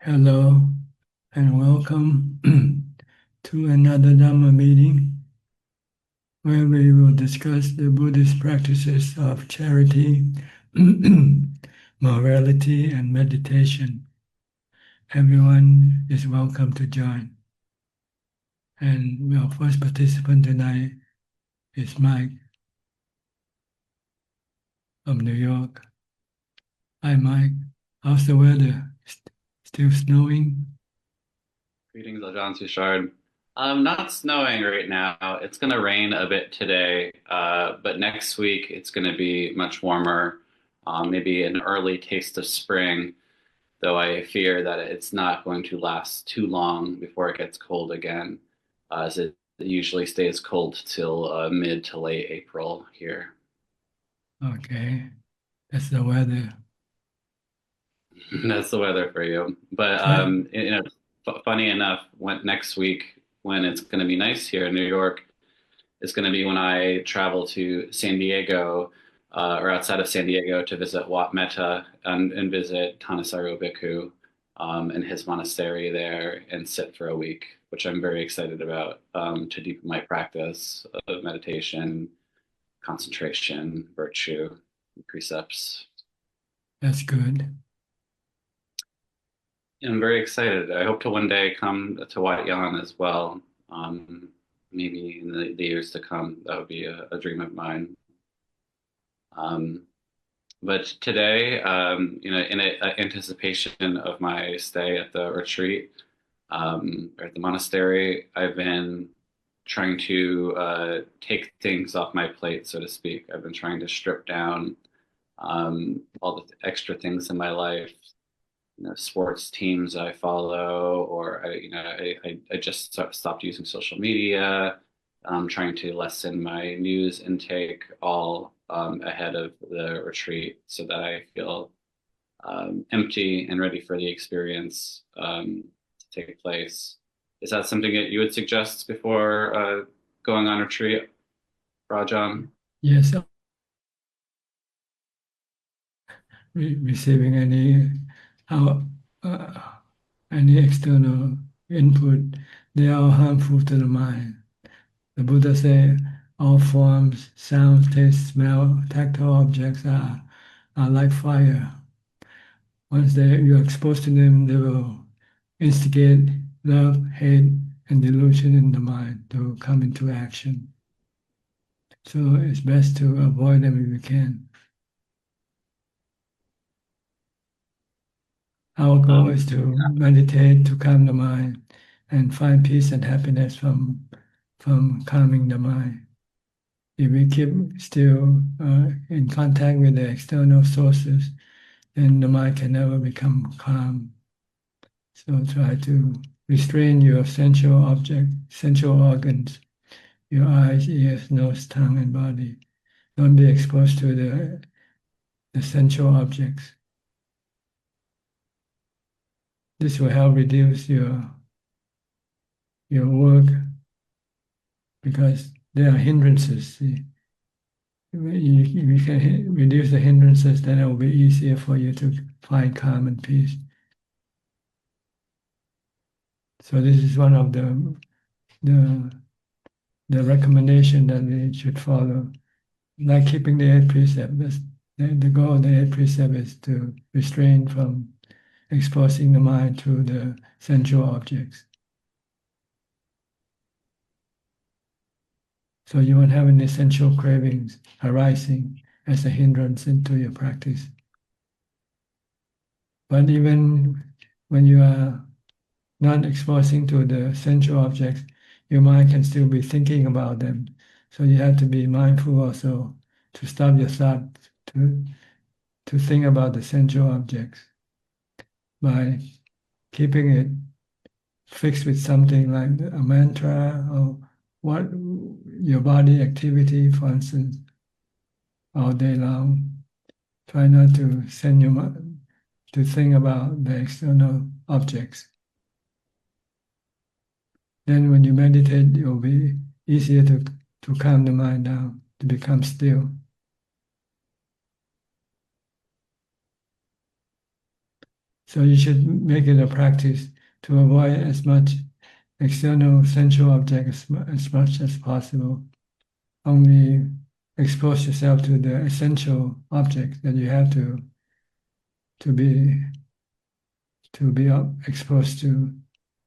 Hello and welcome to another Dhamma meeting where we will discuss the Buddhist practices of charity, morality, and meditation. Everyone is welcome to join. And our first participant tonight is Mike from New York. Hi, Mike. How's the weather? Still snowing? Greetings, Ajahn Suchart. Not snowing right now. It's going to rain a bit today, but next week it's going to be much warmer. Maybe an early taste of spring, though I fear that it's not going to last too long before it gets cold again, as it usually stays cold till mid to late April here. Okay, that's the weather. That's the weather for you. But Cha- funny enough, when next week when it's going to be nice here in New York, is going to be when I travel to San Diego or outside of San Diego to visit Wat Metta and visit Thanissaro Bhikkhu and his monastery there and sit for a week, which I'm very excited about to deepen my practice of meditation, concentration, virtue, precepts. That's good. I'm very excited. I hope to one day come to Wat Yan as well. Um, Maybe in the years to come. That would be a dream of mine. Um, but today, in anticipation of my stay at the retreat or at the monastery, I've been trying to take things off my plate, so to speak. I've been trying to strip down all the extra things in my life, sports teams I follow, or I just stopped using social media. I'm trying to lessen my news intake all ahead of the retreat so that I feel empty and ready for the experience to take place. Is that something that you would suggest before going on retreat, Rajan? Yes, receiving uh, uh, any external input, they are harmful to the mind. The Buddha said all forms, sound, taste, smell, tactile objects are like fire. Once you're exposed to them, they will instigate love, hate, and delusion in the mind to come into action. So it's best to avoid them if you can. Our goal is to meditate, to calm the mind, and find peace and happiness from calming the mind. If we keep still in contact with the external sources, then the mind can never become calm. So try to restrain your sensual organs, your eyes, ears, nose, tongue, and body. Don't be exposed to the sensual objects. This will help reduce your work because there are hindrances. See? If you can reduce the hindrances, then it will be easier for you to find calm and peace. So this is one of the the recommendation that we should follow. Like keeping the eight precepts, the goal of the eight precepts is to restrain from exposing the mind to the sensual objects. So you won't have any sensual cravings arising as a hindrance into your practice. But even when you are not exposing to the sensual objects, your mind can still be thinking about them. So you have to be mindful also to stop your thought to think about the sensual objects by keeping it fixed with something like a mantra or what your body activity, for instance, all day long. Try not to send your mind to think about the external objects. Then when you meditate, it will be easier to calm the mind down, to become still. So you should make it a practice to avoid as much external sensual objects as much as possible. Only expose yourself to the essential objects that you have to be exposed to,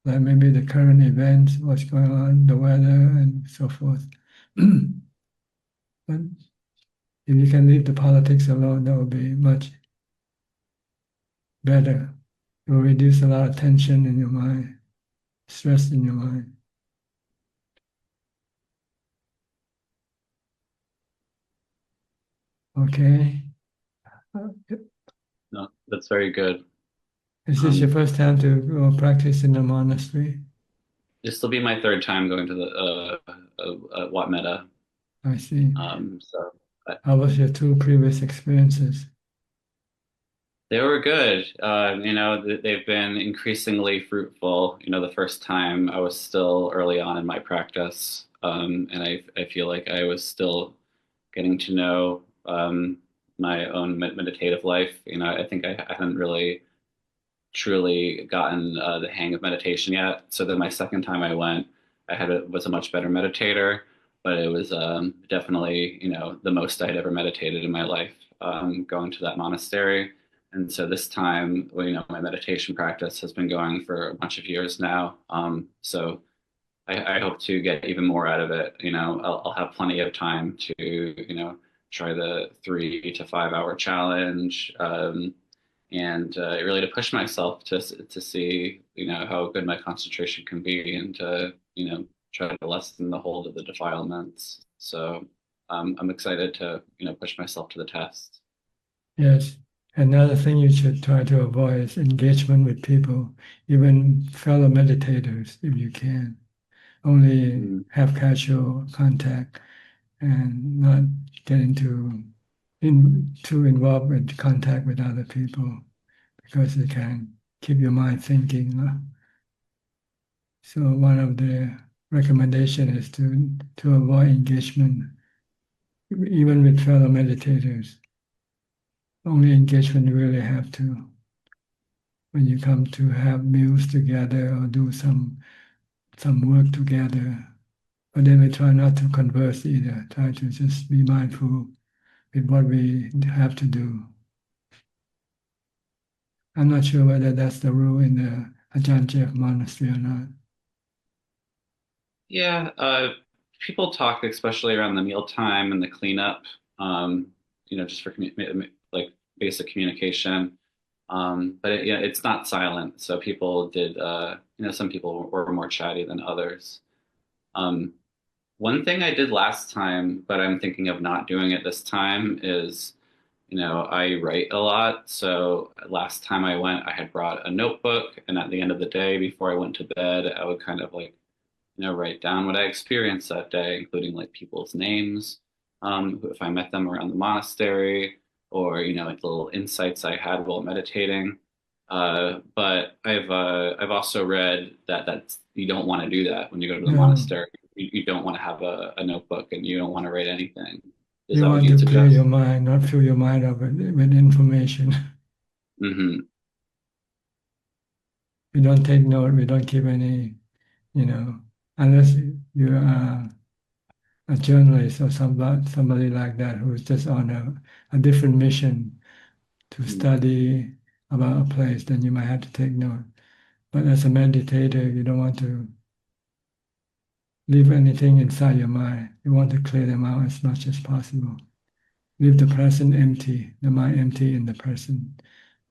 like maybe the current events, what's going on, the weather, and so forth. But if you can leave the politics alone, that would be much better. It will reduce a lot of tension in your mind, stress in your mind. Okay. No, that's very good. Is this your first time to go practice in the monastery? This will be my third time going to the Wat Metta. I see. So How was your two previous experiences? they were good. They've been increasingly fruitful. The first time I was still early on in my practice, and I feel like I was still getting to know my own meditative life. I think I hadn't really truly gotten the hang of meditation yet. So then my second time I went, was a much better meditator, but it was definitely the most I'd ever meditated in my life going to that monastery. And so this time, my meditation practice has been going for a bunch of years now. So I hope to get even more out of it. I'll have plenty of time to try the 3 to 5 hour challenge. And really to push myself to see how good my concentration can be, and to try to lessen the hold of the defilements. So I'm excited to push myself to the test. Yes. Another thing you should try to avoid is engagement with people, even fellow meditators, if you can. Only have casual contact and not get too involved with contact with other people, because it can keep your mind thinking. So one of the recommendation is to avoid engagement, even with fellow meditators. Only engagement you really have to when you come to have meals together or do some work together. But then we try not to converse either. Try to just be mindful with what we have to do. I'm not sure whether that's the rule in the Ajahn monastery or not. Yeah, people talk, especially around the mealtime and the cleanup, just for like basic communication. But it's not silent. So people did, some people were more chatty than others. One thing I did last time, but I'm thinking of not doing it this time, is, I write a lot. So last time I went, I had brought a notebook, and at the end of the day, before I went to bed, I would kind of like, write down what I experienced that day, including like people's names, if I met them around the monastery, or like little insights I had while meditating. But I've also read that you don't want to do that when you go to the No, monastery. You don't want to have a notebook, and you don't want to write anything. Is you that what want you'd to clear suggest? your mind, not fill your mind up with information. Hmm. We don't take note, we don't keep any, unless you are a journalist or somebody like that who's just on a different mission to study about a place, then you might have to take note. But as a meditator, you don't want to leave anything inside your mind. You want to clear them out as much as possible. Leave the present empty, the mind empty in the present,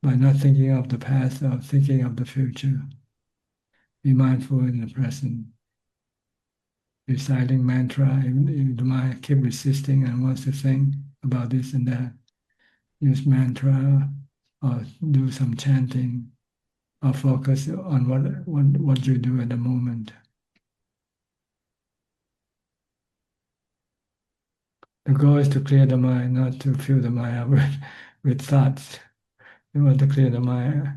by not thinking of the past or thinking of the future. Be mindful in the present. Reciting mantra, if the mind keep resisting and wants to think about this and that, use mantra or do some chanting or focus on what you do at the moment. The goal is to clear the mind, not to fill the mind up with thoughts. You want to clear the mind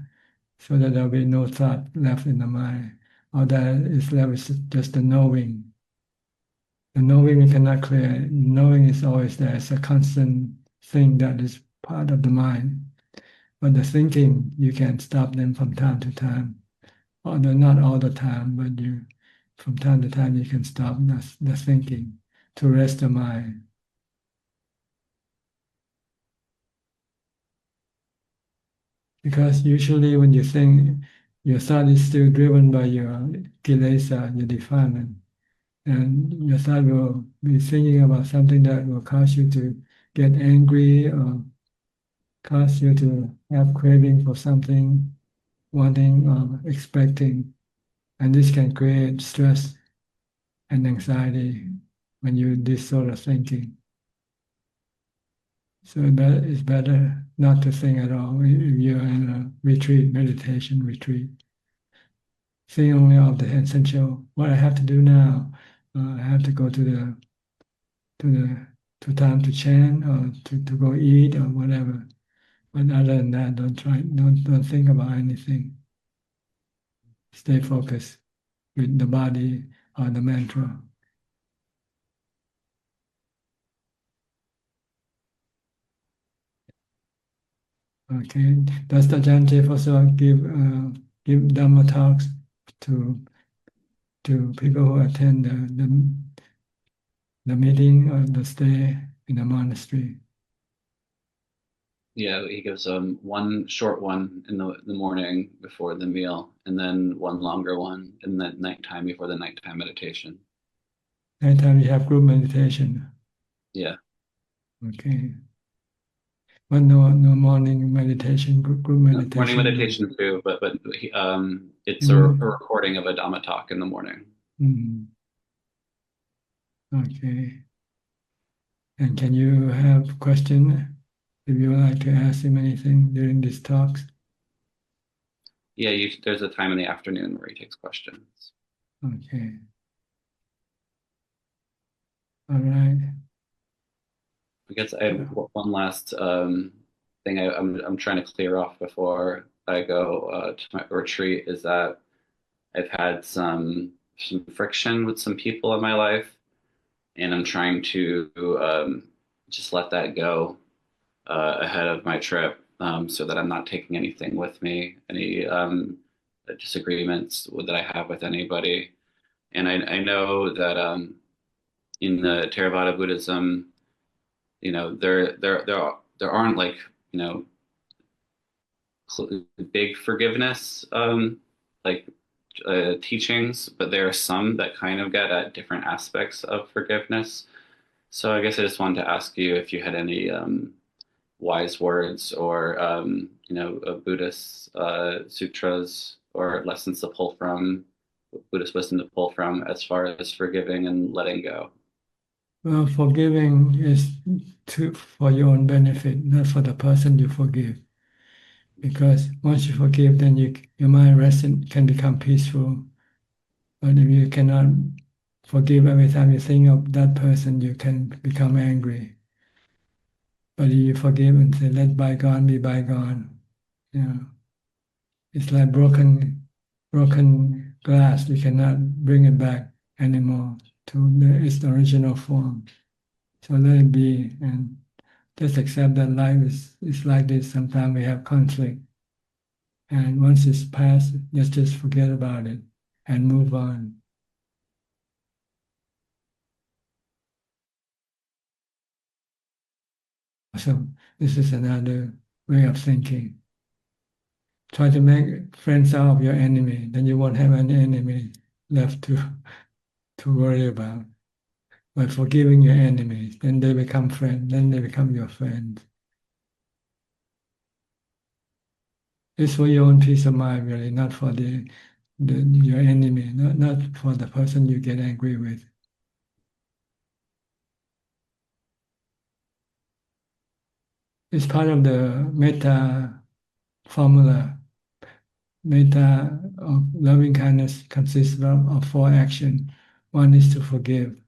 so that there'll be no thought left in the mind. All that is left is just the knowing. The knowing we cannot clear. Knowing is always there. It's a constant thing that is part of the mind. But the thinking, you can stop them from time to time. Although not all the time, but from time to time, you can stop the thinking to rest the mind. Because usually when you think, your thought is still driven by your kilesa, your defilement. And your thought will be thinking about something that will cause you to get angry or cause you to have craving for something, wanting or expecting. And this can create stress and anxiety when you do this sort of thinking. So it's better not to think at all if you're in a retreat, meditation retreat. Think only of the essential. What I have to do now, I have to go to time to chant or to go eat or whatever. But other than that, don't think about anything. Stay focused with the body or the mantra. Okay. Does the Ajahn Jeff also give Dhamma talks to people who attend the meeting or the stay in the monastery? Yeah, he gives one short one in the morning before the meal, and then one longer one in the nighttime before the nighttime meditation. Nighttime you have group meditation. Yeah. Okay. But no morning meditation, group meditation. Morning meditation too, but it's a recording of a Dhamma talk in the morning. Mm. Okay. And can you have question if you would like to ask him anything during these talks? Yeah, there's a time in the afternoon where he takes questions. Okay. All right. I guess I have one last thing I'm trying to clear off before I go to my retreat is that I've had some friction with some people in my life, and I'm trying to just let that go ahead of my trip, so that I'm not taking anything with me, any disagreements that I have with anybody. And I know that in the Theravada Buddhism, there aren't like big forgiveness like teachings, but there are some that kind of get at different aspects of forgiveness. So I guess I just wanted to ask you if you had any wise words or Buddhist sutras or lessons to pull from, Buddhist wisdom to pull from as far as forgiving and letting go. Well, forgiving is for your own benefit, not for the person you forgive. Because once you forgive, then your mind can become peaceful. But if you cannot forgive every time you think of that person, you can become angry. But if you forgive and say, let bygone be bygone, it's like broken glass. You cannot bring it back anymore to its original form. So let it be and just accept that life is like this. Sometimes we have conflict. And once it's past, just forget about it and move on. So this is another way of thinking. Try to make friends out of your enemy, then you won't have any enemy left to worry about. By forgiving your enemies, then they become friends, then they become your friends. It's for your own peace of mind, really, not for your enemy, not for the person you get angry with. It's part of the metta formula. Metta of loving kindness consists of four actions. One is to forgive.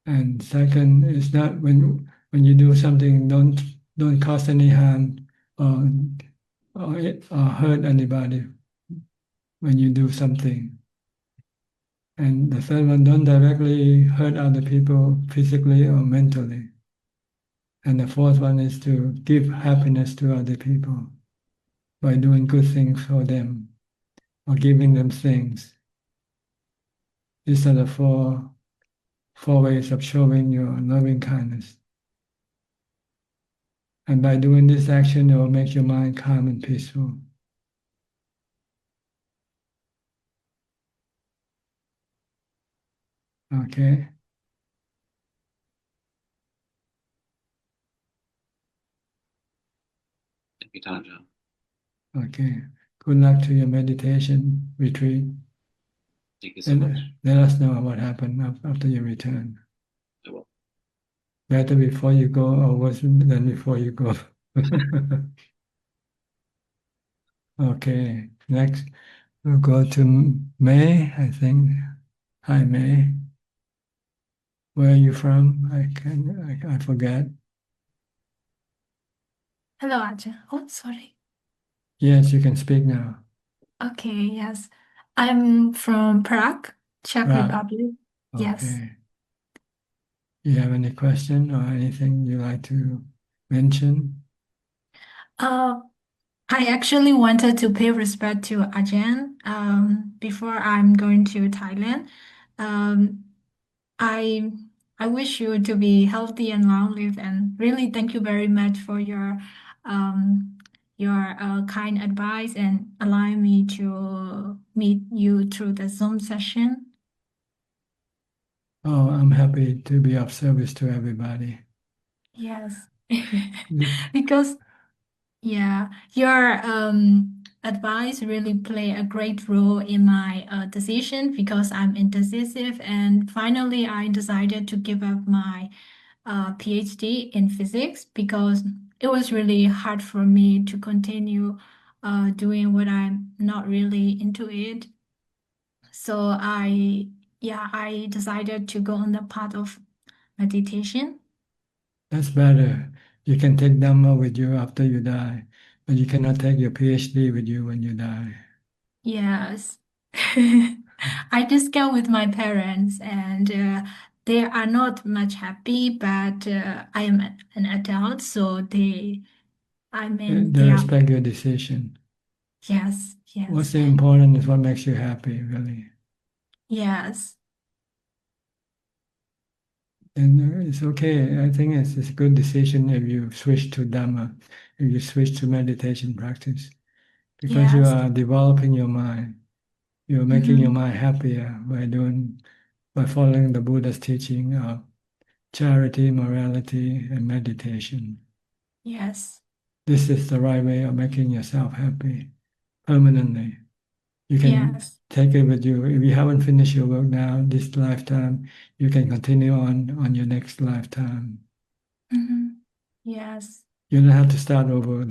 And second is not when you do something, don't cause any harm or hurt anybody when you do something. And the third one, don't directly hurt other people physically or mentally. And the fourth one is to give happiness to other people by doing good things for them or giving them things. These are the four ways of showing your loving kindness. And by doing this action, it will make your mind calm and peaceful. Okay? Thank you, Tanja. Okay. Good luck to your meditation retreat. Thank you so much. Let us know what happened after you return. I will. Better before you go or worse than before you go. Okay. Next, we'll go to May, I think. Hi, May. Where are you from? I forget. Hello, Ajahn. Oh, sorry. Yes, you can speak now. Okay, yes. I'm from Prague, Czech Prague. Republic. Yes. Okay. You have any question or anything you like to mention? Uh, I actually wanted to pay respect to Ajahn before I'm going to Thailand. Um, I I wish you to be healthy and long live, and really thank you very much for um, your kind advice and allowing me to meet you through the Zoom session. Oh, I'm happy to be of service to everybody. Yes, Th- because yeah, your advice really play a great role in my decision because I'm indecisive, and finally I decided to give up my PhD in physics because it was really hard for me to continue doing what I'm not really into it. So I decided to go on the path of meditation. That's better. You can take Dhamma with you after you die, but you cannot take your PhD with you when you die. Yes. I discussed with my parents, and they are not much happy, but I am an adult, so I mean, They they are, respect your decision. yes, yes, What's important is what makes you happy, really. yes, And it's okay. I think it's a good decision if you switch to Dhamma, if you switch to meditation practice, because you yes. are developing your mind. You're making your Hmm. mind happier by following the Buddha's teaching of charity, morality, and meditation. Yes, This is the right way of making yourself happy permanently. You can yes. take it with you. If you haven't finished your work now, this lifetime, you can continue on your next lifetime. Hmm. Yes, You don't have to start over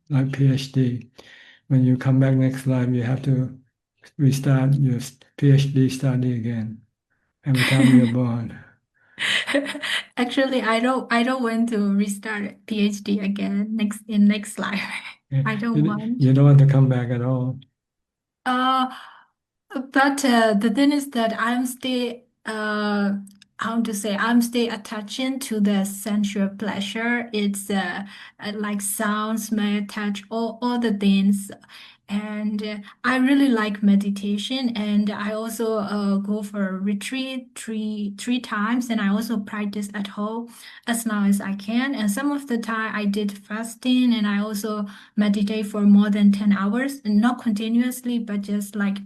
like PhD. When you come back next life, you have to restart your PhD study again every time you're born. actually, I don't want to restart PhD again next life. Yeah. I don't You, want. you don't want to come back at all. Uh, but the thing is that I'm still, how to say, I'm still attaching to the sensual pleasure. It's like sound, smell, touch, all the things. And I really like meditation, and I also go for a retreat three times, and I also practice at home as long as I can. And some of the time I did fasting, and I also meditate for more than 10 hours, and not continuously, but just like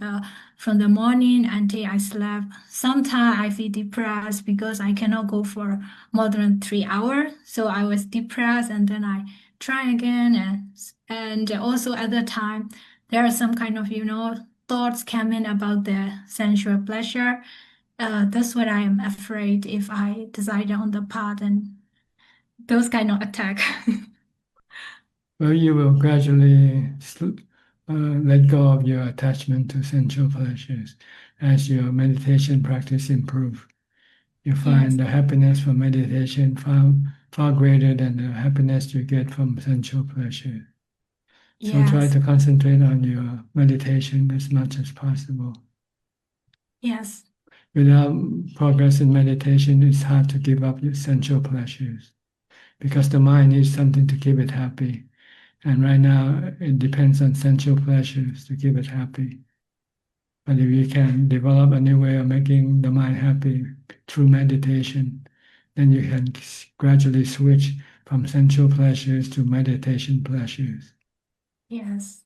from the morning until I slept. Sometimes I feel depressed because I cannot go for more than 3 hours. So I was depressed, and then I try again, and also at the time there are some kind of thoughts coming about the sensual pleasure. That's what I am afraid if I decide on the path and those kind of attack. Well, you will gradually let go of your attachment to sensual pleasures as your meditation practice improve. You Yes, find the happiness from meditation far greater than the happiness you get from sensual pleasure. So try yes, to concentrate on your meditation as much as possible. yes, Without progress in meditation, it's hard to give up your sensual pleasures because the mind needs something to keep it happy. And right now, it depends on sensual pleasures to keep it happy. But if you can develop a new way of making the mind happy through meditation, then you can gradually switch from sensual pleasures to meditation pleasures. Yes.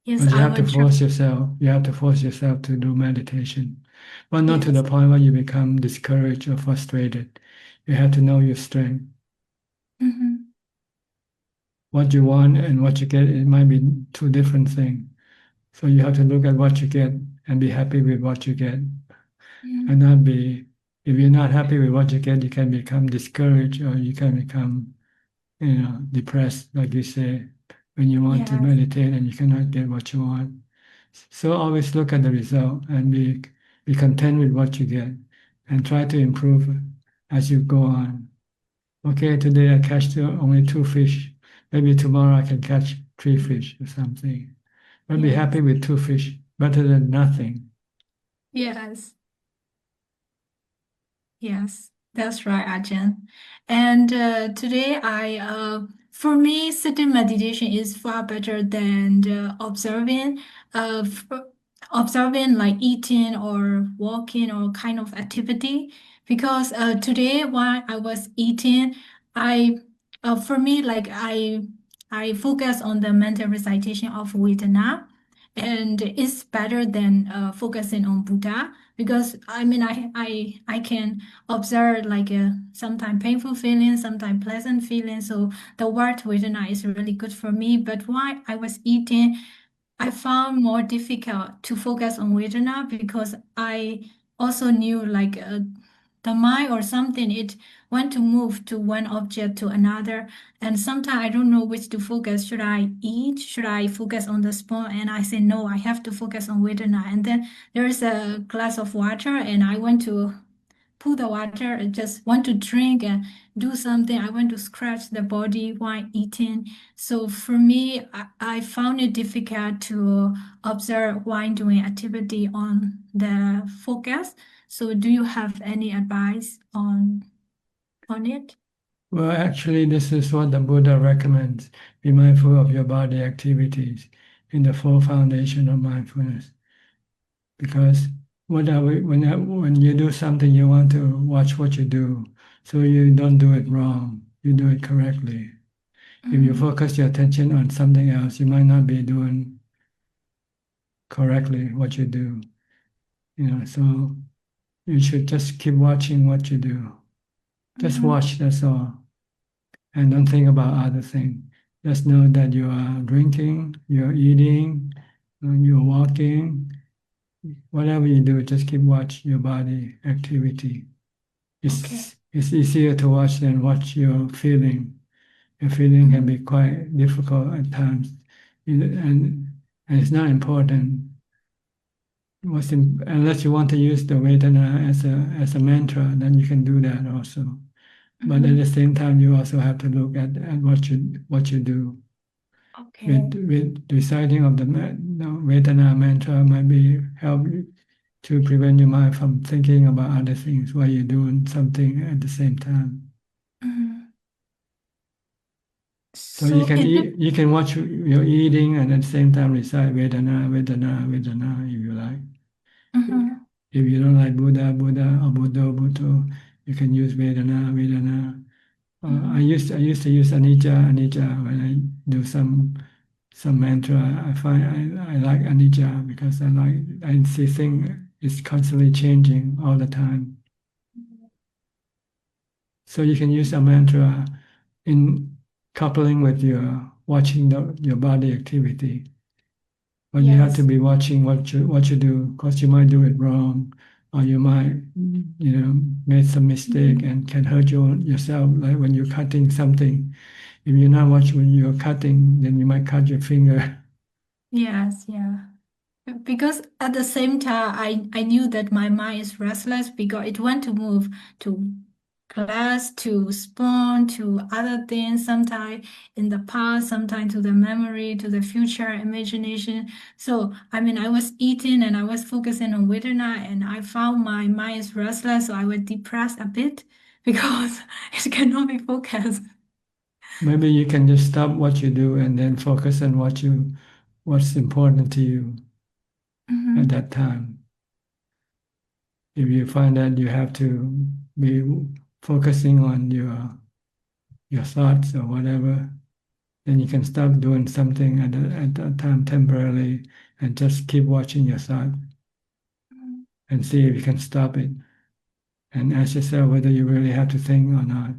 Yes, But you I have to will try. force yourself. You have to force yourself to do meditation, but not to the Yes. point where you become discouraged or frustrated. You have to know your strength. Mm-hmm. What you want and what you get, it might be two different things. So you have to look at what you get and be happy with what you get, Mm-hmm. and not be. If you're not happy with what you get, you can become discouraged or you can become, depressed, like you say, when you want to Yes. meditate and you cannot get what you want. So always look at the result and be content with what you get and try to improve as you go on. Okay, today I catch only 2 fish. Maybe tomorrow I can catch 3 fish or something. But be Yes. happy with 2 fish, better than nothing. Yes. Yes, that's right, Ajahn. And today, for me, sitting meditation is far better than f observing like eating or walking or kind of activity. Because today, while I was eating, for me, like I focus on the mental recitation of Vedana, and it's better than focusing on Buddha because I can observe like sometimes painful feelings, sometimes pleasant feelings. So the word Vedana is really good for me. But while I was eating, I found more difficult to focus on Vedana because I also knew like the mind or something, it want to move to one object to another. And sometimes I don't know which to focus. Should I eat? Should I focus on the spoon? And I say, no, I have to focus on Vedana. And then there is a glass of water and I want to pull the water. I just want to drink and do something. I want to scratch the body while eating. So for me, I found it difficult to observe while doing activity on the focus. So do you have any advice on it? Well, actually, this is what the Buddha recommends. Be mindful of your body activities in the full foundation of mindfulness. Because when you do something, you want to watch what you do, so you don't do it wrong. You do it correctly. If you Mhm. focus your attention on something else, you might not be doing correctly what you do. So you should just keep watching what you do. Just Mhm. watch, that's all. And don't think about other things. Just know that you are drinking, you're eating, you're walking. Whatever you do, just keep watch your body activity. Okay. It's easier to watch than watch your feeling. Your feeling can Mhm. be quite difficult at times, and it's not important. Unless you want to use the Vedana as a mantra, then you can do that also. But at the Mhm. same time, you also have to look at what you do. Okay. With reciting of the Vedana mantra might be help to prevent your mind from thinking about other things while you're doing something at the same time. Mhm. So you So can is it? eat, you can watch your eating and at the same time recite Vedana, Vedana, Vedana if you like. Mhm. If you don't like Buddha, Buddha, or Buddha, Buddha, you can use Vedana, Vedana. Mhm. I used to use Anicca, Anicca when I do some mantra. I find I like Anicca because I see things is constantly changing all the time. So you can use a mantra in coupling with your watching your body activity. But you have to Yes. be watching what you do because you might do it wrong, or you might make some mistake Mhm. and can hurt yourself. Like when you're cutting something, if you're not watching when you're cutting, then you might cut your finger. Yes. Yeah. Because at the same time, I knew that my mind is restless because it want to move to class, to spawn, to other things, sometimes in the past, sometimes to the memory, to the future imagination. So, I was eating and I was focusing on Vedana and I found my mind is restless, so I was depressed a bit because it cannot be focused. Maybe you can just stop what you do and then focus on what's important to you at that time. If you find that you have to be focusing on your thoughts or whatever, then you can stop doing something at that time temporarily and just keep watching your thought and see if you can stop it. And ask yourself whether you really have to think or not.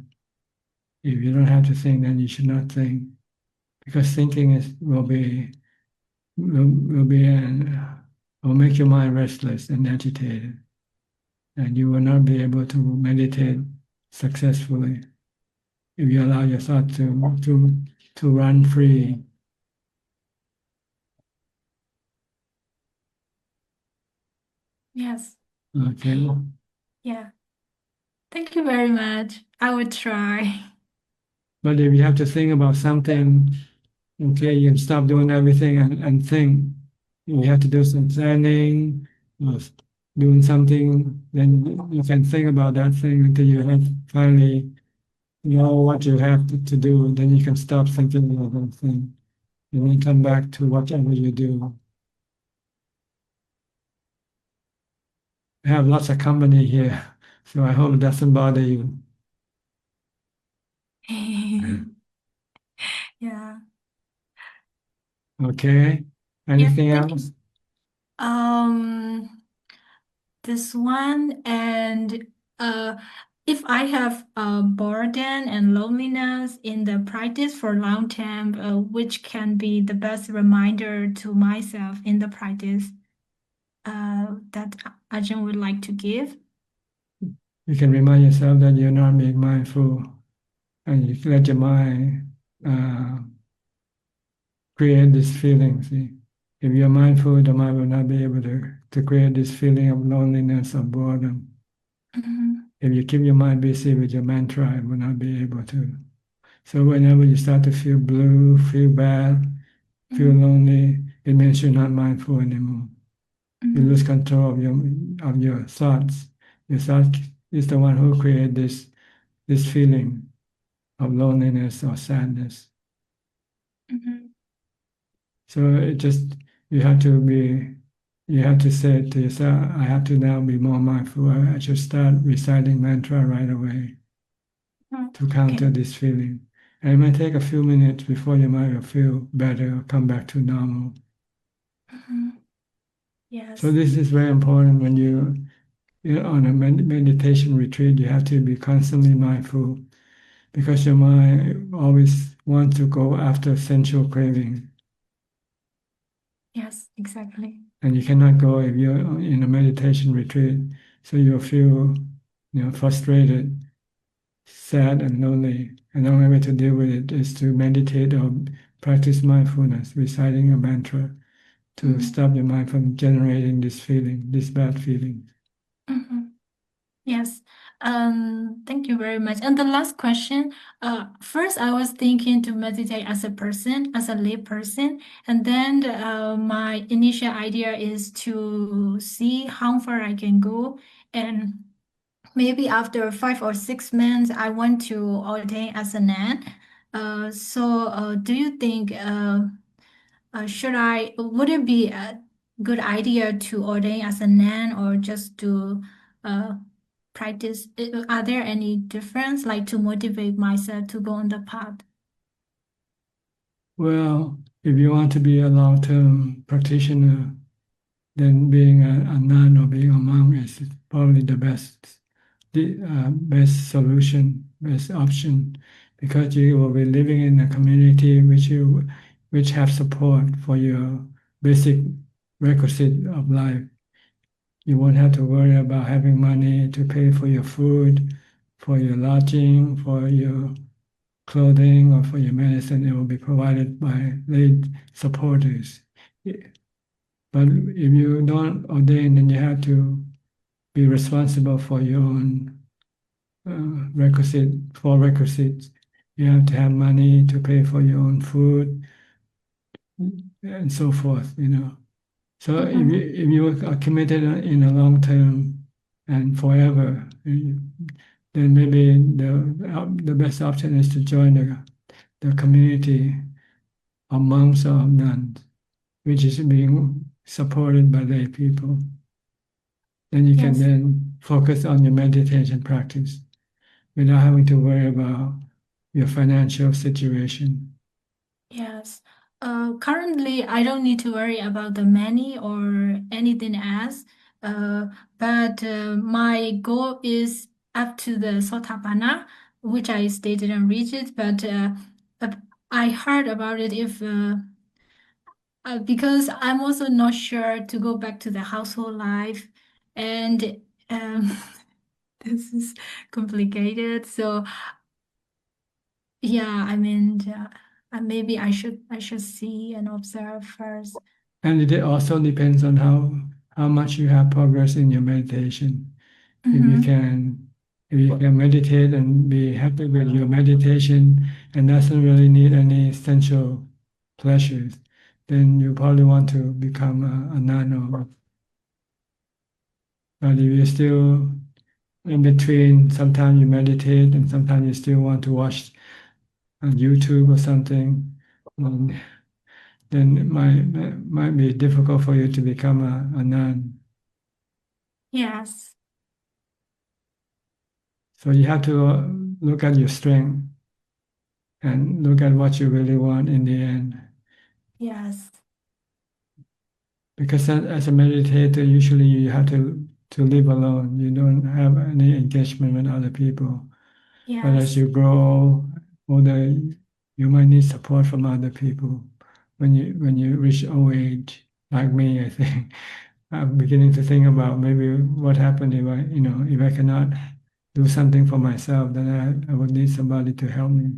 If you don't have to think, then you should not think, because thinking will make your mind restless and agitated, and you will not be able to meditate successfully if you allow your thought to run free. Yes. Okay. Yeah. Thank you very much. I will try. But if you have to think about something, okay, you can stop doing everything and think. You have to do some planning or doing something, then you can think about that thing until you have finally know what you have to do. Then you can stop thinking about that thing and then come back to whatever you do. I have lots of company here, so I hope it doesn't bother you. Yeah. Okay. Anything Yeah, thank you. else? This one, and if I have burden and loneliness in the practice for long term, which can be the best reminder to myself in the practice that Ajahn would like to give. You can remind yourself that you're not being mindful, and you let your mind create this feeling. See, if you're mindful, the mind will not be able to create this feeling of loneliness or boredom. If you keep your mind busy with your mantra, it will not be able to. So whenever you start to feel blue, feel bad, feel lonely, it means you're not mindful anymore. You lose control of your thoughts. Your thought is the one who create this feeling of loneliness or sadness. So it just you have to say to yourself, I have to now be more mindful. I should start reciting mantra right away to counter this feeling. And it might take a few minutes before your mind will feel better or come back to normal. Yes. So this is very important when you're on a meditation retreat. You have to be constantly mindful because your mind always wants to go after sensual craving. Yes, exactly. And you cannot go if you're in a meditation retreat. So you'll feel, frustrated, sad, and lonely. And the only way to deal with it is to meditate or practice mindfulness, reciting a mantra to stop your mind from generating this feeling, this bad feeling. Yes. Thank you very much. And the last question, first I was thinking to meditate as a person, as a lay person, and then my initial idea is to see how far I can go, and maybe after 5 or 6 months, I want to ordain as a nun. Do you think would it be a good idea to ordain as a nun or just to uh, practice? Are there any difference, like to motivate myself to go on the path? Well, if you want to be a long-term practitioner, then being a nun or being a monk is probably the best solution, best option, because you will be living in a community which have support for your basic requisite of life. You won't have to worry about having money to pay for your food, for your lodging, for your clothing, or for your medicine. It will be provided by lay supporters. But if you don't ordain, then you have to be responsible for your own requisites. You have to have money to pay for your own food and so forth, So if you are committed in a long term and forever, then maybe the best option is to join the community of monks or nuns, which is being supported by lay people. Then you can Yes. then focus on your meditation practice without having to worry about your financial situation. Yes. Currently, I don't need to worry about the money or anything else. But my goal is up to the Sotapanna, which I still didn't reach it. But uh, I heard about it if because I'm also not sure to go back to the household life, and um, this is complicated. So yeah, I mean, maybe I should see and observe first. And it also depends on how much you have progress in your meditation. If you Mm-hmm. can if you can meditate and be happy with your meditation and doesn't really need any sensual pleasures, then you probably want to become a nun. But if you're still in between, sometimes you meditate and sometimes you still want to watch on YouTube or something, then it might be difficult for you to become a nun. Yes. So you have to look at your strength and look at what you really want in the end. Yes. Because as a meditator, usually you have to live alone. You don't have any engagement with other people. But as Yes. you grow older, you might need support from other people. When you reach old age, like me, I think I'm beginning to think about maybe what happened if I cannot do something for myself, then I would need somebody to help me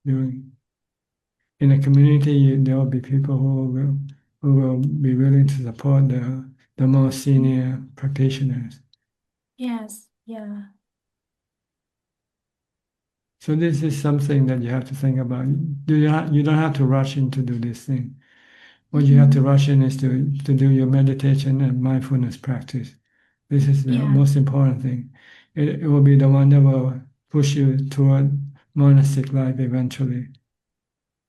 doing. In a community, there will be people who will be willing to support the more senior practitioners. Yes. Yeah. So this is something that you have to think about. You don't have to rush in to do this thing. What you have to rush in is to do your meditation and mindfulness practice. This is the Yeah. most important thing. It will be the one that will push you toward monastic life eventually.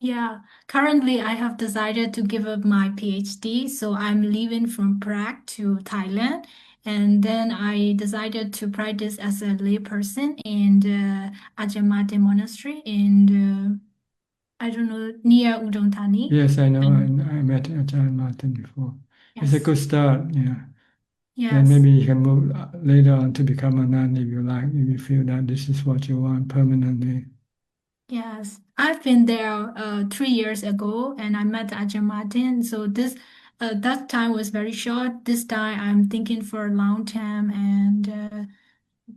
Yeah. Currently, I have decided to give up my PhD, so I'm leaving from Prague to Thailand, and then I decided to practice as a layperson in the Ajahn monastery in the I don't know near Udon Thani. Yes, I know. And I met Ajahn Martin before. It's a yes. good start. Yeah. Then Yes. maybe you can move later on to become a nun if you like, if you feel that this is what you want permanently. Yes, I've been there 3 years ago, and I met Ajahn Martin. So that time was very short. This time I'm thinking for a long time, and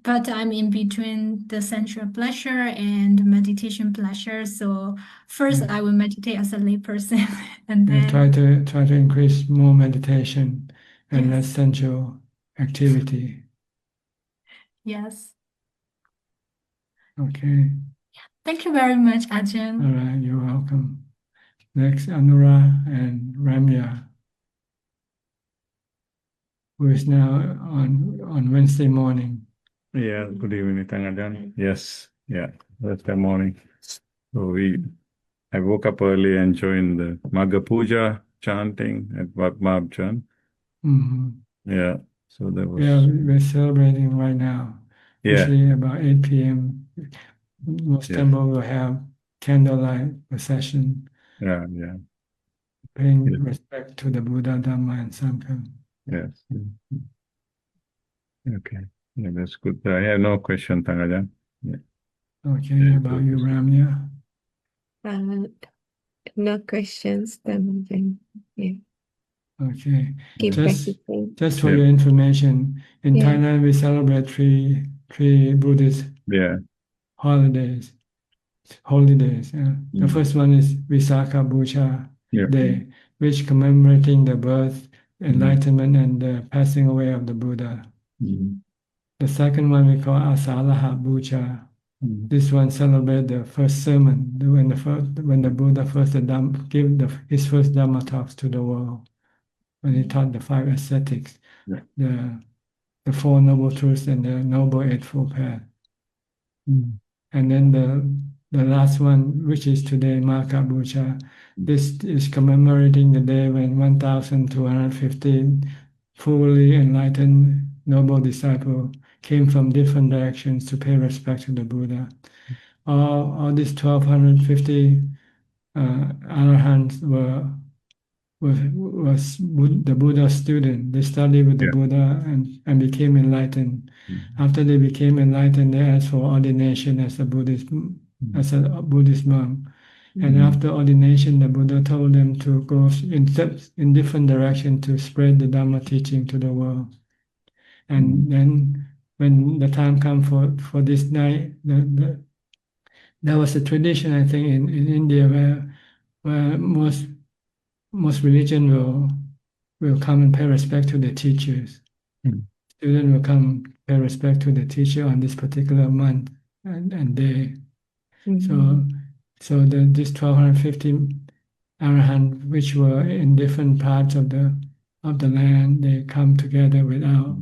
but I'm in between the sensual pleasure and meditation pleasure. So first Yeah. I will meditate as a layperson, and Yeah, then try to increase more meditation and less yes, sensual activity. yes. Okay. Thank you very much, All Ajahn. right, you're welcome. Next, Anura and Ramya, who is now on Wednesday morning. Yeah, good evening, Tangajan. Yes, yeah, Thursday morning. So I woke up early and joined the Magha Puja chanting at Wat Chan. Mm-hmm. Yeah, so there was. Yeah, we're celebrating right now. Yeah, Usually about 8 p.m. Most yeah, temples will have candlelight procession, yeah. paying Yes, respect to the Buddha, Dhamma, and Sangha. yes. Okay, yeah, that's good. I have no question, Tangajan. Yeah. Okay, about you, Ramya. No questions, then yeah, Okay, keep just practicing. for Yeah, your information, in Yeah. Thailand we celebrate three Buddhist yeah, holidays. Yeah. The first one is Visakha Bhucha yeah. Day, which commemorating the birth, Mhm. enlightenment, and the passing away of the Buddha. Mhm. The second one we call Asalaha Bhucha. Mhm. This one celebrate the first sermon when the Buddha first gave his first Dhamma talks to the world, when he taught the five ascetics, Yeah. the Four Noble Truths and the Noble Eightfold Path. And then the last one, which is today, Maka Bucha, this is commemorating the day when 1,215 fully enlightened noble disciples came from different directions to pay respect to the Buddha. All these 1,250 arahants was the Buddha's student. They studied with the Yeah. Buddha and became enlightened. After they became enlightened, they asked for ordination as a Buddhist monk. And after ordination, the Buddha told them to go in different directions to spread the Dhamma teaching to the world. And then when the time come for this night, there was a tradition, I think, in India where most religion will come and pay respect to the teachers. Student will come pay respect to the teacher on this particular month and day. So this 1,250 arahant, which were in different parts of the land, they come together without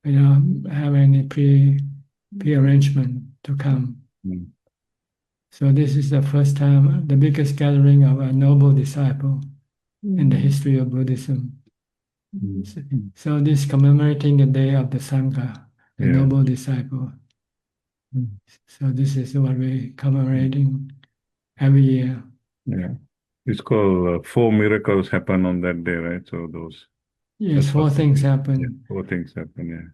having any pre-arrangement to come. So this is the first time, the biggest gathering of a noble disciple in the history of Buddhism. So this commemorating the day of the Sangha, the Yeah. noble disciple. So this is what we're commemorating every year. Yeah. It's called Four Miracles Happen on that day, right? So those. Yes, That's four what- things Yeah, happen. four things happen, yeah.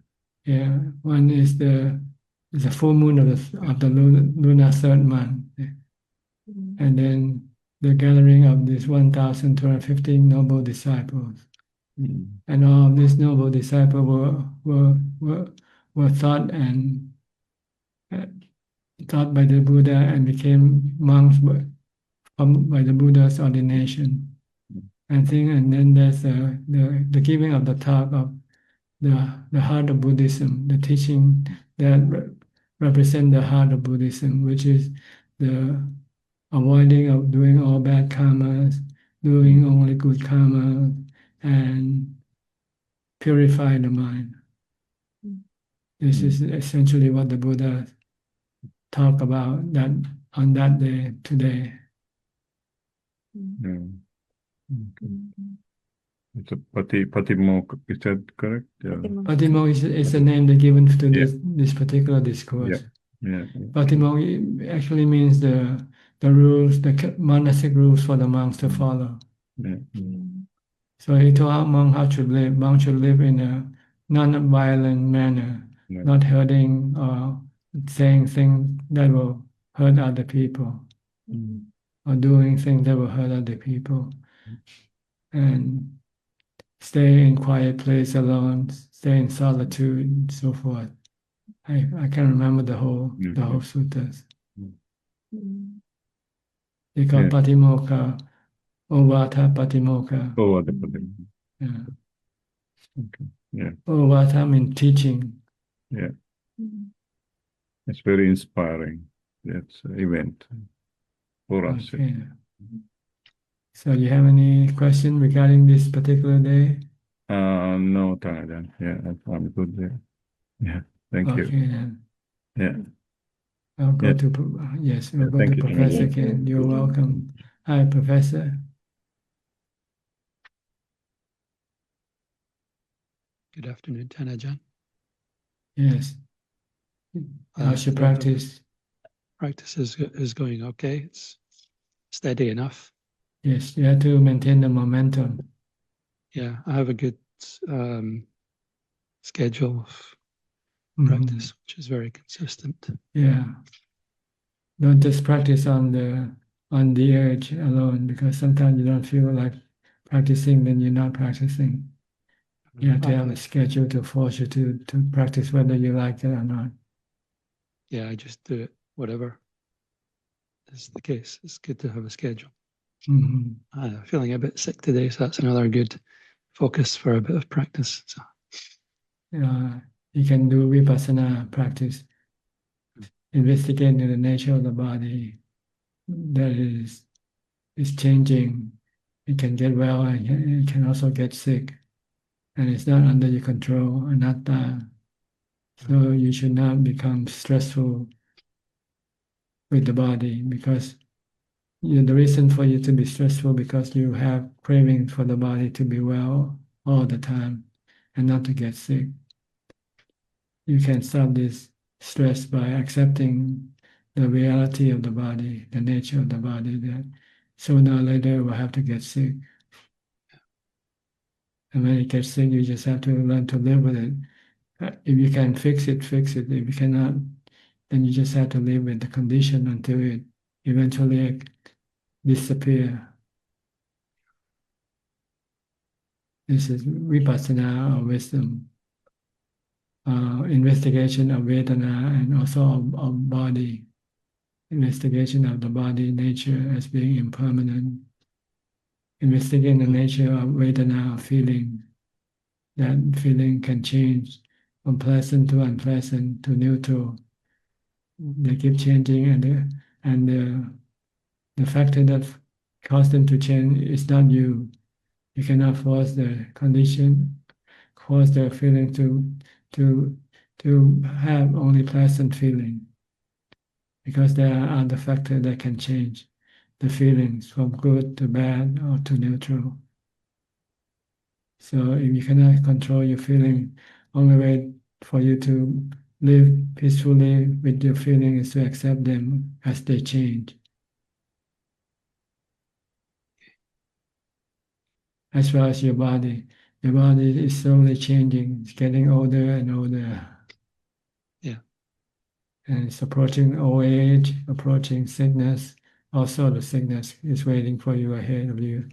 Yeah, one is the full moon of the lunar third month, and then the gathering of these 1,215 noble disciples, and all of these noble disciples were taught by the Buddha and became monks by the Buddha's ordination. And then there's the giving of the talk of the heart of Buddhism, the teaching that represent the heart of Buddhism, which is the avoiding of doing all bad karmas, doing only good karmas, and purify the mind. This is essentially what the Buddha talked about that on that day today. Yeah. Okay. It's a Patimokkha, is that correct? Yeah. Patimo is the name they given to this particular discourse. Yeah. Patimo actually means the rules, the monastic rules for the monks to follow. Yeah. So he told our monk how to live. Monks should live in a non-violent manner, Yeah. not hurting or saying things that will hurt other people, or doing things that will hurt other people, and stay in quiet place alone, stay in solitude, and so forth. I can't remember the whole suttas. They call Yeah. Patimokkha, Ovata Patimokkha. Oh, what the Patimokkha. Yeah. Okay. Yeah. Ovata means teaching. Yeah. It's very inspiring. That's an event for us. Okay. So you have any question regarding this particular day? No, Ajahn. Yeah, I'm good there. Yeah. Thank you. Okay then. Yeah. I'll go Yeah. to yes, we'll Yeah, go thank to you. Professor again. You're welcome. Hi, Professor. Good afternoon, Ajahn. Yes. How's your the practice? Practice is going okay. It's steady enough. Yes, you have to maintain the momentum. Yeah, I have a good schedule of Mhm. practice, which is very consistent. Yeah. Don't just practice on the urge alone, because sometimes you don't feel like practicing, then you're not practicing. You have to have a schedule to force you to practice whether you like it or not. Yeah, I just do it, whatever is the case. It's good to have a schedule. Hmm. I'm feeling a bit sick today, so that's another good focus for a bit of practice. So, You can do vipassana practice, investigating the nature of the body that is changing. It can get well and it can also get sick, and it's not under your control, anatta. So you should not become stressful with the body, because the reason for you to be stressful because you have craving for the body to be well all the time and not to get sick. You can stop this stress by accepting the reality of the body, the nature of the body, that sooner or later we'll have to get sick. And when you get sick, you just have to learn to live with it. If you can fix it, fix it. If you cannot, then you just have to live with the condition until it eventually disappear. This is vipassana or wisdom, investigation of Vedana and also of body, investigation of the body nature as being impermanent, investigating the nature of Vedana, of feeling. That feeling can change from pleasant to unpleasant to neutral. They keep changing, and the factor that caused them to change is not you. You cannot force the condition, cause the feeling to have only pleasant feeling, because there are other factors that can change the feelings from good to bad or to neutral. So if you cannot control your feeling, only way for you to live peacefully with your feeling is to accept them as they change. As well as your body is slowly changing. It's getting older and older. Yeah. And it's approaching old age, approaching sickness. Also, the sickness is waiting for you ahead of you.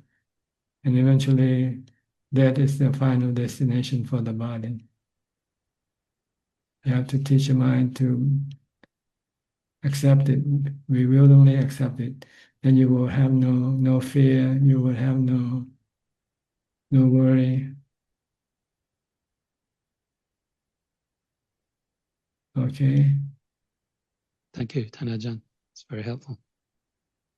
And eventually, that is the final destination for the body. You have to teach your mind to accept it. We will only accept it. Then you will have no fear. You will have no worry. Okay. Thank you, Tanajan. It's very helpful.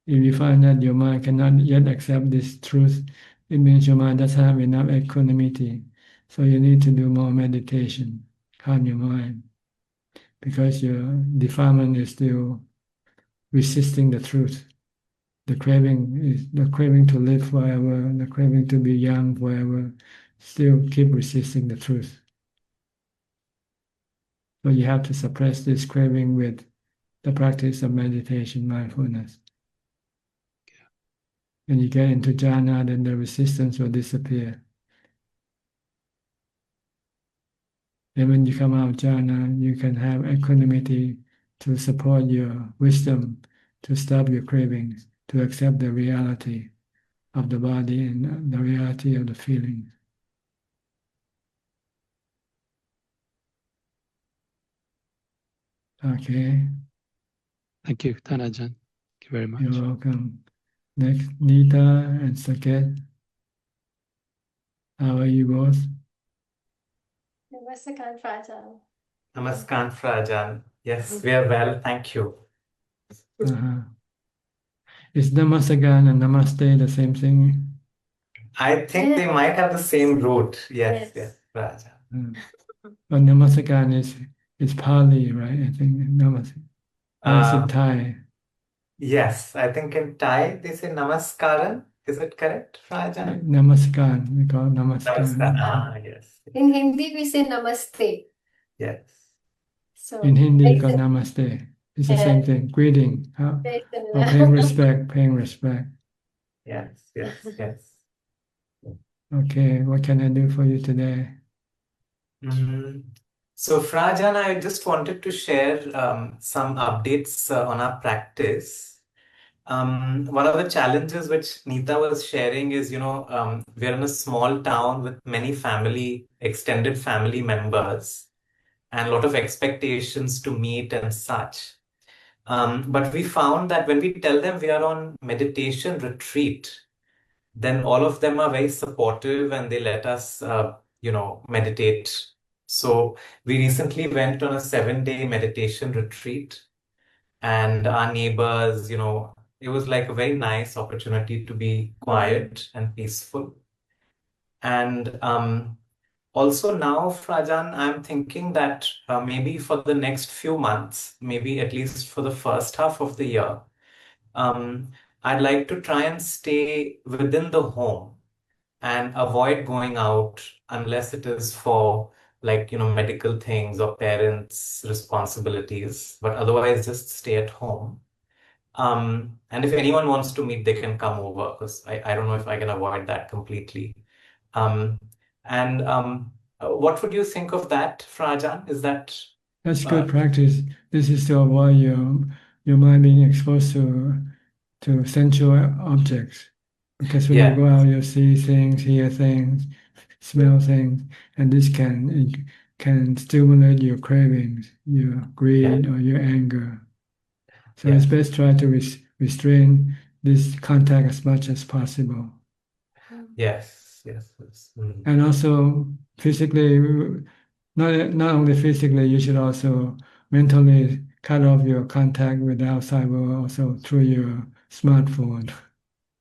If you find that your mind cannot yet accept this truth, it means your mind doesn't have enough equanimity. So you need to do more meditation, calm your mind, because your defilement is still resisting the truth. The craving to live forever, the craving to be young forever, still keep resisting the truth. So you have to suppress this craving with the practice of meditation, mindfulness. When you get into jhana, then the resistance will disappear. Then when you come out of jhana, you can have equanimity to support your wisdom, to stop your cravings, to accept the reality of the body and the reality of the feelings. Okay. Thank you, Tanajan. Thank you very much. You're welcome. Next, Nita and Saket. How are you both? Namaskar, Ajahn. Namaskar, Ajahn. Yes, we are well, thank you. Uh-huh. Is Namaskaran and Namaste the same thing? I think they might have the same root. Yes, Yes. Ajahn. But Namaskaran is Pali, right? I think Namaste. Or is it Thai? Yes, I think in Thai they say Namaskaran. Is it correct, Ajahn? Namaskaran, we call it Namaskaran. Namaskar. Yes. In Hindi, we say Namaste. Yes. So, In Hindi, we very call sim- Namaste. It's the same thing. Greeting. very Or similar. paying respect, paying respect. Yes, yes. Okay, what can I do for you today? So, Frajan, I just wanted to share some updates on our practice. One of the challenges which Neeta was sharing is, we're in a small town with many extended family members, and a lot of expectations to meet and such. But we found that when we tell them we are on meditation retreat, then all of them are very supportive and they let us, meditate. So we recently went on a 7-day meditation retreat, and our neighbors, it was like a very nice opportunity to be quiet and peaceful. And also now, Frajan, I'm thinking that maybe for the next few months, maybe at least for the first half of the year, um, I'd like to try and stay within the home and avoid going out unless it is for, like, medical things or parents' responsibilities, but otherwise just stay at home. And if anyone wants to meet, they can come over, because I don't know if I can avoid that completely. Um, and what would you think of that, Frajan? Is that That's good practice. This is to avoid your mind being exposed to sensual objects. Because when you yeah, go out, you see things, hear things, smell things, and this can stimulate your cravings, your greed, or your anger. So it's yes, best try to restrain this contact as much as possible. yes. And also physically, not only physically, you should also mentally cut off your contact with the outside world also through your smartphone.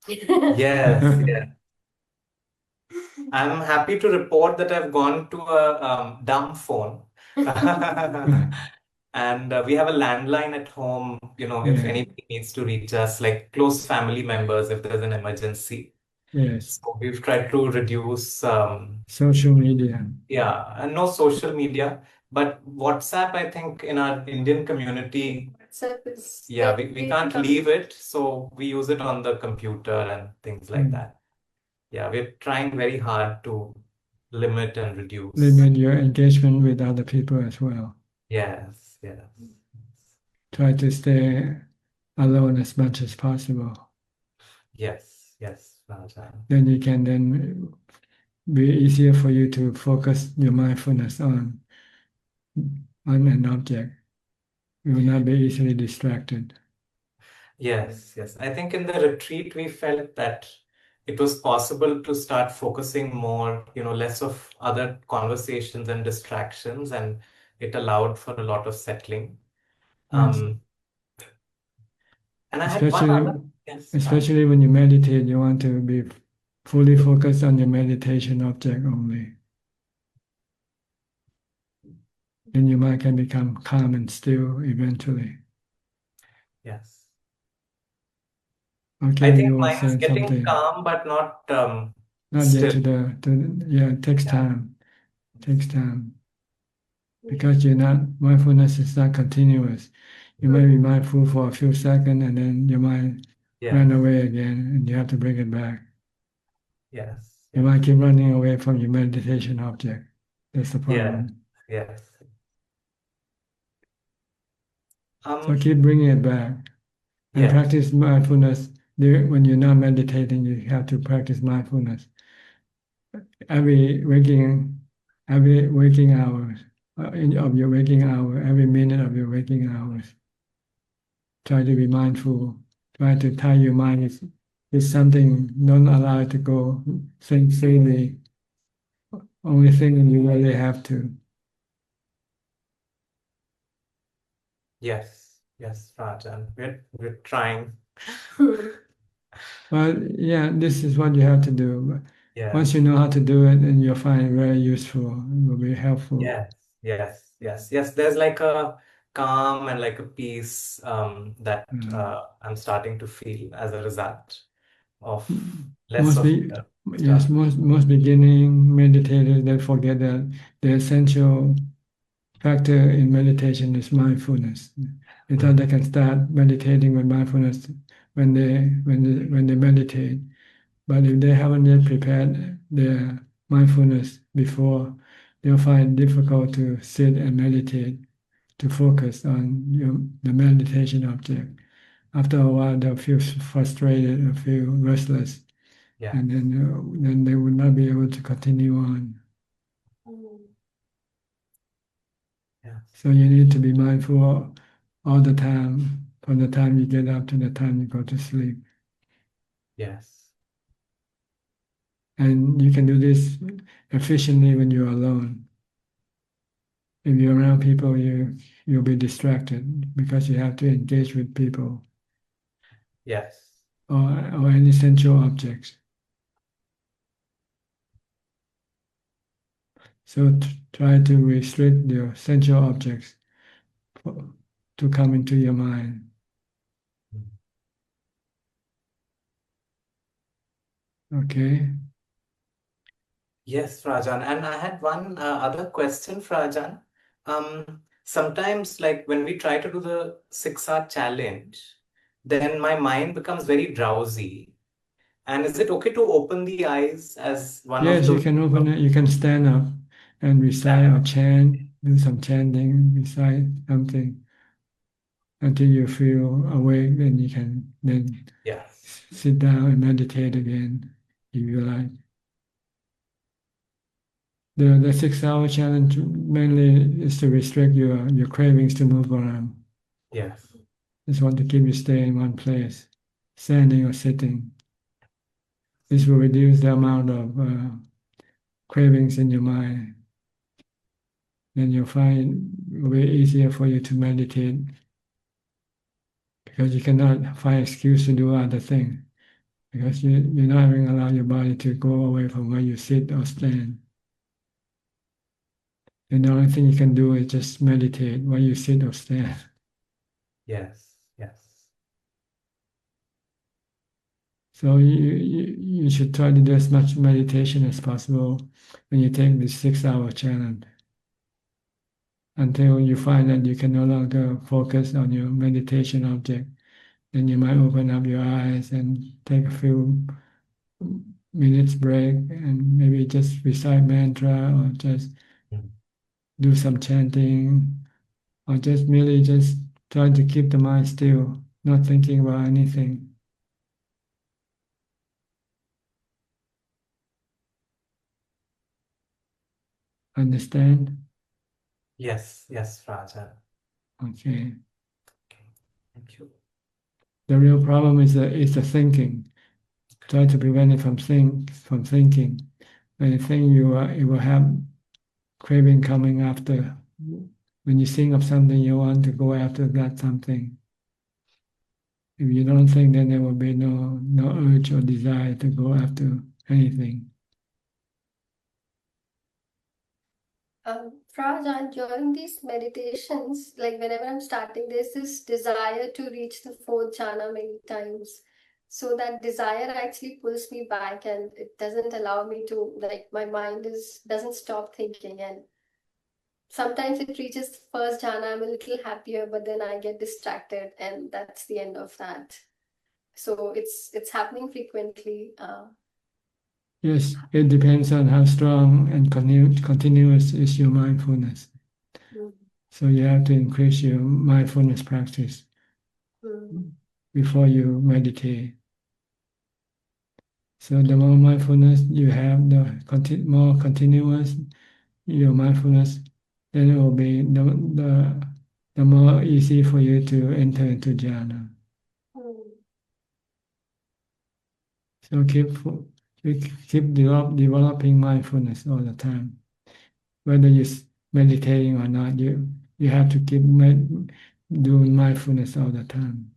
Yes. I'm happy to report that I've gone to a dumb phone. And we have a landline at home, if Yeah. anybody needs to reach us, like close family members, if there's an emergency. Yes. So we've tried to reduce, Social media. and no social media, but WhatsApp, I think in our Indian community, WhatsApp is we can't leave it. So we use it on the computer and things like that. Yeah, we're trying very hard to limit and reduce. Limit your engagement with other people as well. Yes. Try to stay alone as much as possible. Yes, Rajan. Then you can then be easier for you to focus your mindfulness on an object. You will not be easily distracted. Yes. I think in the retreat we felt that it was possible to start focusing more, less of other conversations and distractions, and it allowed for a lot of settling. And I had one other. Yes, Especially when you meditate, you want to be fully focused on your meditation object only. Then your mind can become calm and still eventually. yes. Okay, I think you were mine is saying getting something. calm, but not Not still. yet it takes time. Takes time. Because mindfulness is not continuous. You may be mindful for a few seconds and then your mind ran away again and you have to bring it back. Yes. You might keep running away from your meditation object. That's the problem. Yes. So keep bringing it back. And practice mindfulness. When you're not meditating, you have to practice mindfulness. Every waking hours of your waking hour, every minute of your waking hours. Try to be mindful. Try to tie your mind with something. Don't allow it to go think freely. Only thing you really have to. Yes, Rajan. We're trying. Well, yeah, this is what you have to do. Yeah. Once you know how to do it, then you'll find it very useful. It will be helpful. Yes. There's like a calm and like a peace that I'm starting to feel as a result of less of Yes, most beginning meditators, they forget that the essential factor in meditation is mindfulness. They thought they can start meditating with mindfulness when they meditate, but if they haven't yet prepared their mindfulness before, they'll find it difficult to sit and meditate, to focus on the meditation object. After a while, they'll feel frustrated or feel restless, and then they will not be able to continue on. So you need to be mindful all the time, from the time you get up to the time you go to sleep. Yes. And you can do this efficiently when you're alone. If you're around people, you'll be distracted because you have to engage with people. Yes. Or any sensual objects. So try to restrict your sensual objects to come into your mind. Okay. Yes, Rajan. And I had one other question for Rajan. Sometimes, like when we try to do the 6-hour challenge, then my mind becomes very drowsy. And is it okay to open the eyes as one of Yes, the you can open it. You can stand up and recite or chant, do some chanting, recite something until you feel awake. Then you can then Yes. sit down and meditate again if you like. The 6-hour challenge mainly is to restrict your cravings to move around. Yes. Just want to keep you stay in one place, standing or sitting. This will reduce the amount of cravings in your mind. Then you'll find it way easier for you to meditate because you cannot find excuse to do other things because you're not even allow your body to go away from where you sit or stand. And the only thing you can do is just meditate while you sit or stand. Yes. Yes. So you should try to do as much meditation as possible when you take this 6-hour challenge until you find that you can no longer focus on your meditation object. Then you might open up your eyes and take a few minutes break and maybe just recite mantra or just do some chanting or just merely just try to keep the mind still, not thinking about anything. Understand? Yes. Yes, Rajan. Okay. Okay. Thank you. The real problem is the thinking. Try to prevent it from thinking. When you think you will have craving coming after. When you think of something, you want to go after that something. If you don't think, then there will be no urge or desire to go after anything. Rajan, during these meditations, like whenever I'm starting, there's this desire to reach the fourth jhana many times. So that desire actually pulls me back and it doesn't allow me to, like, my mind doesn't stop thinking. And sometimes it reaches the first jhana, I'm a little happier, but then I get distracted and that's the end of that. So it's happening frequently. Yes, it depends on how strong and continuous is your mindfulness. So you have to increase your mindfulness practice before you meditate. So the more mindfulness you have, the more continuous your mindfulness, then it will be the more easy for you to enter into jhana. So keep developing mindfulness all the time. Whether you're meditating or not, you have to keep doing mindfulness all the time.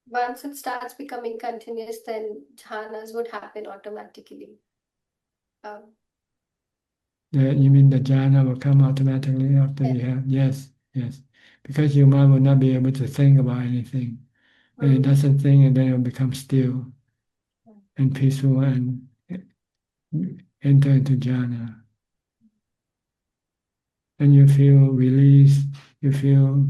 Once it starts becoming continuous, then jhanas would happen automatically. You mean the jhana will come automatically after you have? Yes. Because your mind will not be able to think about anything. When it doesn't think, and then it will become still and peaceful and enter into jhana. And you feel released, you feel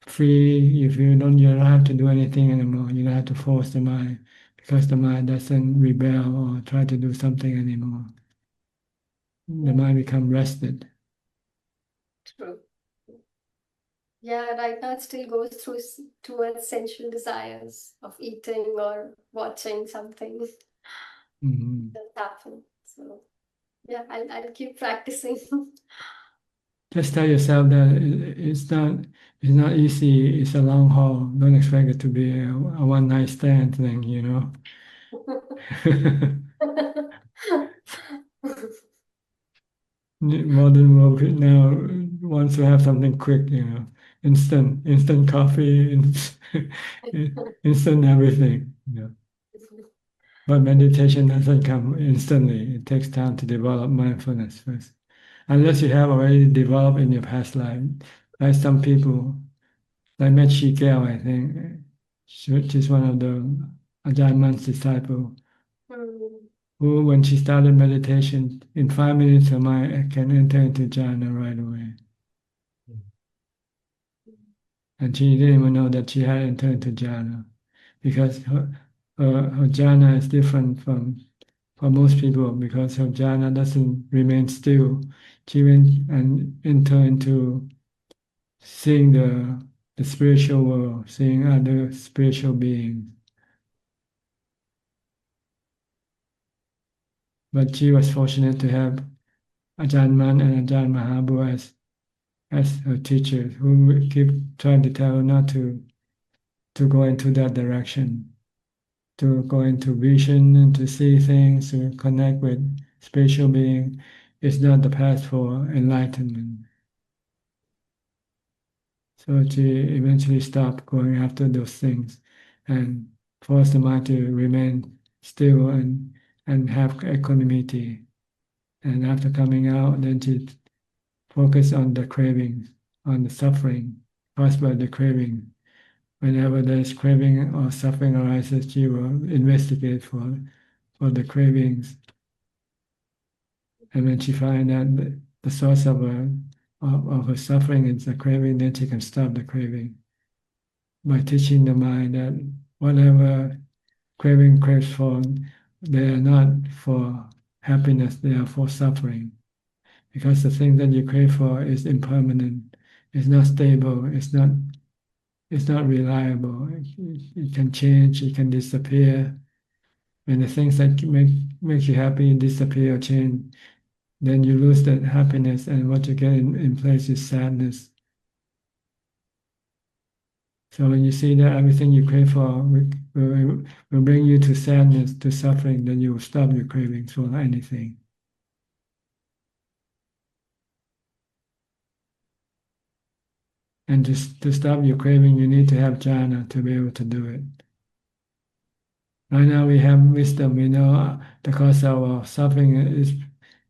free, you don't have to do anything anymore. You don't have to force the mind because the mind doesn't rebel or try to do something anymore. The mind becomes rested. True. Yeah, right now it still goes towards sensual desires of eating or watching something that happen. So yeah, I'll keep practicing. Just tell yourself that it's not easy. It's a long haul. Don't expect it to be a one-night stand thing, you know. Modern world now wants to have something quick, you know, instant coffee, instant everything. You know. But meditation doesn't come instantly. It takes time to develop mindfulness first. Unless you have already developed in your past life. Like some people, like Mechi Gel, I think, she's one of the Ajahn Mun's disciples, who, when she started meditation, in 5 minutes her mind can enter into jhana right away. And she didn't even know that she had entered into jhana, because her jhana is different from for most people, because her jhana doesn't remain still. She went and enter into seeing the spiritual world, seeing other spiritual beings. But she was fortunate to have Ajahn Man and Ajahn Mahabhu as her teachers, who keep trying to tell her not to go into that direction, to go into vision and to see things, to connect with spiritual being is not the path for enlightenment. So she eventually stopped going after those things and forced the mind to remain still and have equanimity. And after coming out, then she focused on the cravings, on the suffering caused by the craving. Whenever there's craving or suffering arises, she will investigate for the cravings. And when she finds that the source of her suffering is the craving, then she can stop the craving by teaching the mind that whatever craving craves for, they are not for happiness, they are for suffering. Because the thing that you crave for is impermanent, it's not stable, it's not reliable. It can change, it can disappear. When the things that make you happy disappear or change, then you lose that happiness, and what you get in place is sadness. So when you see that everything you crave for will bring you to sadness, to suffering, then you will stop your cravings for anything. And to stop your craving, you need to have jhana to be able to do it. Right now we have wisdom, we know the cause of our suffering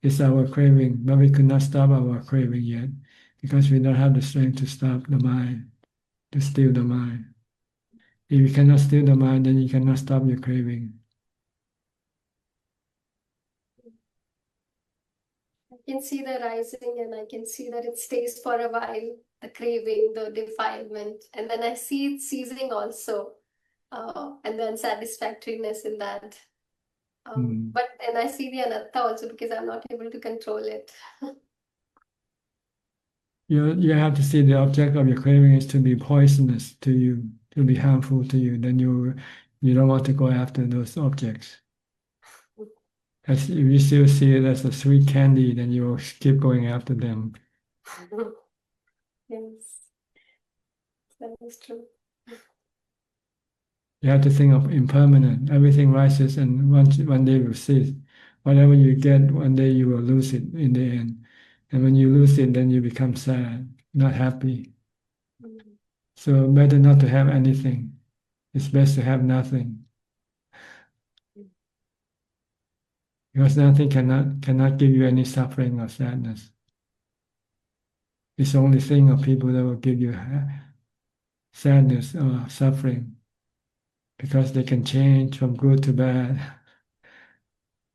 is our craving, but we could not stop our craving yet, because we don't have the strength to stop the mind, to still the mind. If you cannot still the mind, then you cannot stop your craving. I can see the rising and I can see that it stays for a while, the craving, the defilement, and then I see it ceasing also, and then satisfactoriness in that. But and I see the anatta also, because I'm not able to control it. You have to see the object of your craving is to be poisonous to you, to be harmful to you. Then you don't want to go after those objects. As if you still see it as a sweet candy, then you will keep going after them. Yes, that is true. You have to think of impermanent. Everything rises and one day will cease. Whatever you get, one day you will lose it in the end. And when you lose it, then you become sad, not happy. So better not to have anything. It's best to have nothing. Because nothing cannot give you any suffering or sadness. It's the only thing or people that will give you sadness or suffering, because they can change from good to bad,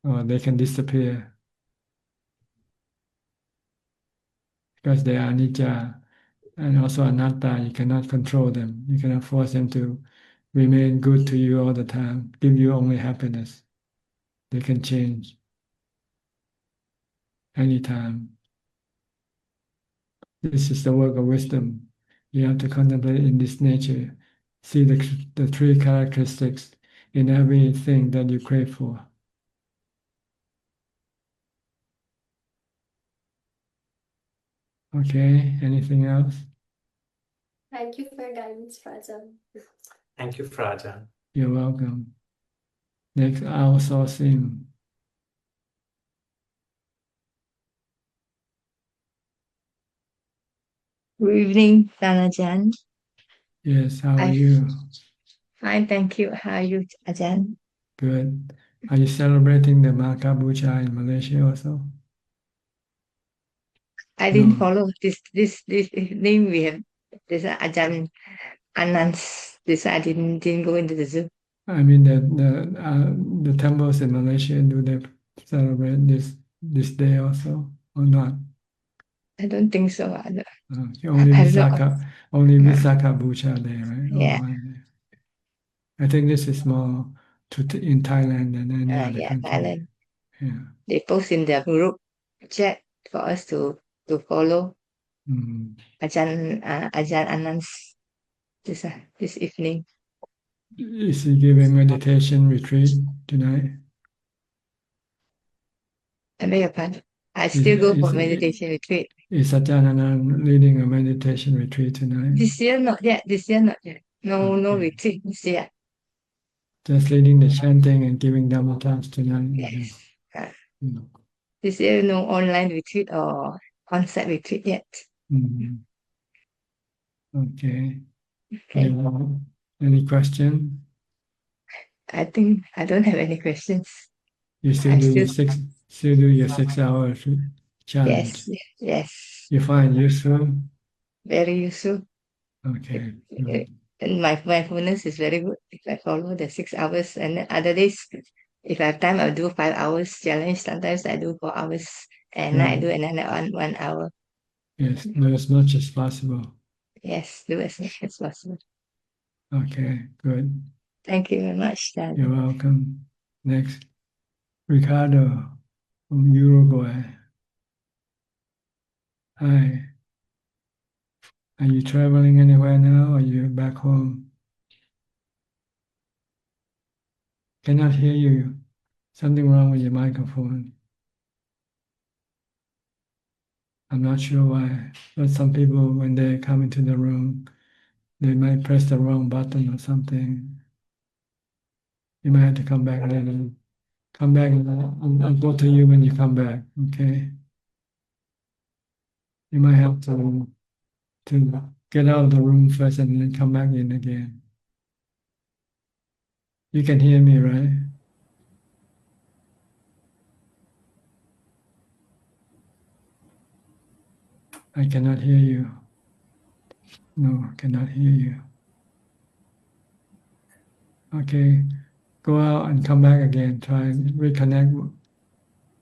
or they can disappear, because they are anicca and also anatta. You cannot control them. You cannot force them to remain good to you all the time, give you only happiness. They can change anytime. This is the work of wisdom. You have to contemplate in this nature, see the three characteristics in everything that you crave for. Okay, anything else? Thank you for your guidance, Raja. Thank you, Fraja. You're welcome. Next, our sourcing. Good evening, Ajahn. Yes, how are you? Fine, thank you. How are you, Ajahn? Good. Are you celebrating the Magha Puja in Malaysia also? I didn't No. follow this evening. We have this Ajahn Anand's. This I didn't go into the zoo. I mean the temples in Malaysia, do they celebrate this day also or not? I don't think so. Only I'm not. Visakha Puja Day, right? Yeah. I think this is more in Thailand than any other Yeah, country. Thailand. Yeah. They post in their group chat for us to follow Ajahn Anand's this evening. Is he giving meditation retreat tonight? I beg your pardon. I still go for meditation retreat. Is Ajahn Anand leading a meditation retreat tonight? This year not yet. No retreat this year. Just leading the chanting and giving Dhamma talks tonight. Yes. This year no online retreat or on-site retreat yet. Okay. Any question? I think I don't have any questions. You still do your 6 hour challenge? Yes. You find useful? Very useful. Okay. And my mindfulness is very good if I follow the 6 hours. And then other days, if I have time, I'll do 5 hours challenge. Sometimes I do 4 hours, and I do another 1 hour. Yes, do as much as possible. Yes, do as much as possible. Okay, good. Thank you very much, Dad. You're welcome. Next, Ricardo from Uruguay. Hi. Are you traveling anywhere now, or are you back home? Cannot hear you. Something wrong with your microphone. I'm not sure why, but some people, when they come into the room, they might press the wrong button or something. You might have to come back later. Come back and I'll go to you when you come back, okay? You might have to get out of the room first and then come back in again. You can hear me, right? I cannot hear you. No, cannot hear you. Okay, go out and come back again. Try and reconnect,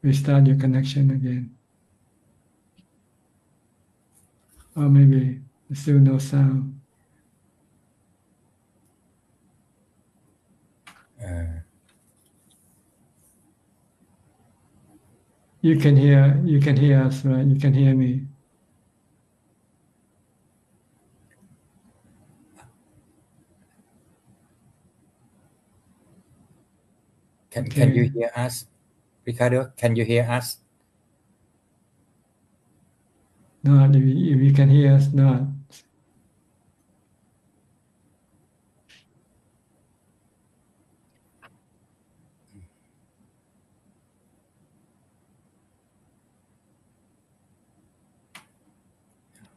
restart your connection again. Or maybe there's still no sound. You can hear us, right? You can hear me. Can you hear us? Ricardo, can you hear us? Not if you can hear us, not.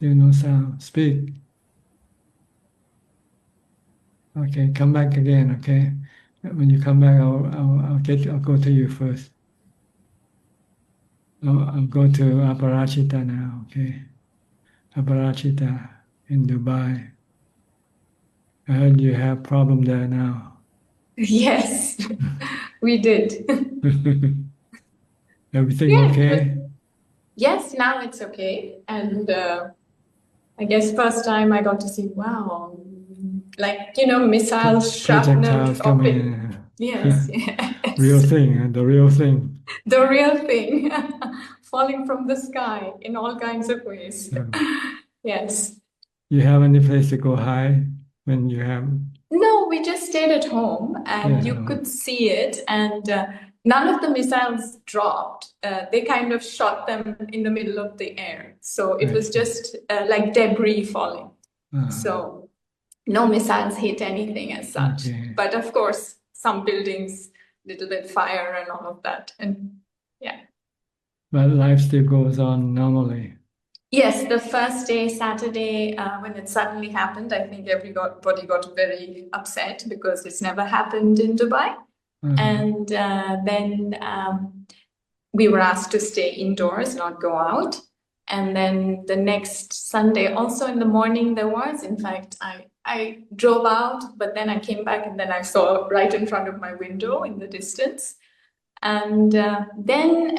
There's no sound. Speak. Okay, come back again. Okay, when you come back, I'll go to you first. I'll go to Aparajita now. Okay, Aparajita in Dubai. I heard you have problem there now. Yes, we did. Everything Yeah, okay? Yes, now it's okay. And I guess first time I got to see, wow, like, missiles, shrapnel. Projectiles coming in. Yes, yes. Real thing, the real thing. The real thing, falling from the sky in all kinds of ways. Yes. You have any place to go hide when you have? No, we just stayed at home and you could see it, and none of the missiles dropped. They kind of shot them in the middle of the air. So it was just like debris falling. So no missiles hit anything as such. Okay. But of course, some buildings, little bit fire and all of that. And yeah. But life still goes on normally. Yes, the first day, Saturday, when it suddenly happened, I think everybody got very upset because it's never happened in Dubai. And then we were asked to stay indoors, not go out. And then the next Sunday, also in the morning, in fact, I drove out, but then I came back and then I saw right in front of my window in the distance. And then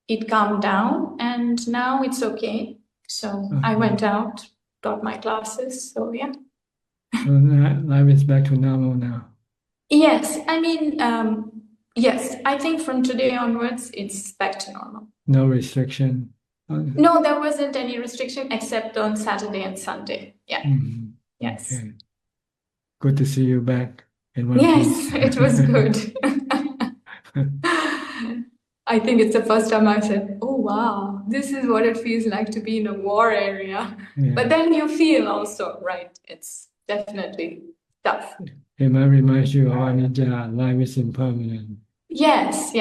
it calmed down and now it's okay. So I went out, taught my classes. So yeah. So life is back to normal now. Yes, I mean, yes, I think from today onwards, it's back to normal. No restriction. No, there wasn't any restriction except on Saturday and Sunday. Yeah. Yes. Okay. Good to see you back in one Yes, piece. it was good. I think it's the first time I said, oh, wow, this is what it feels like to be in a war area. Yeah. But then you feel also, right, it's definitely tough. It might remind you of anicca, life is impermanent. Yes,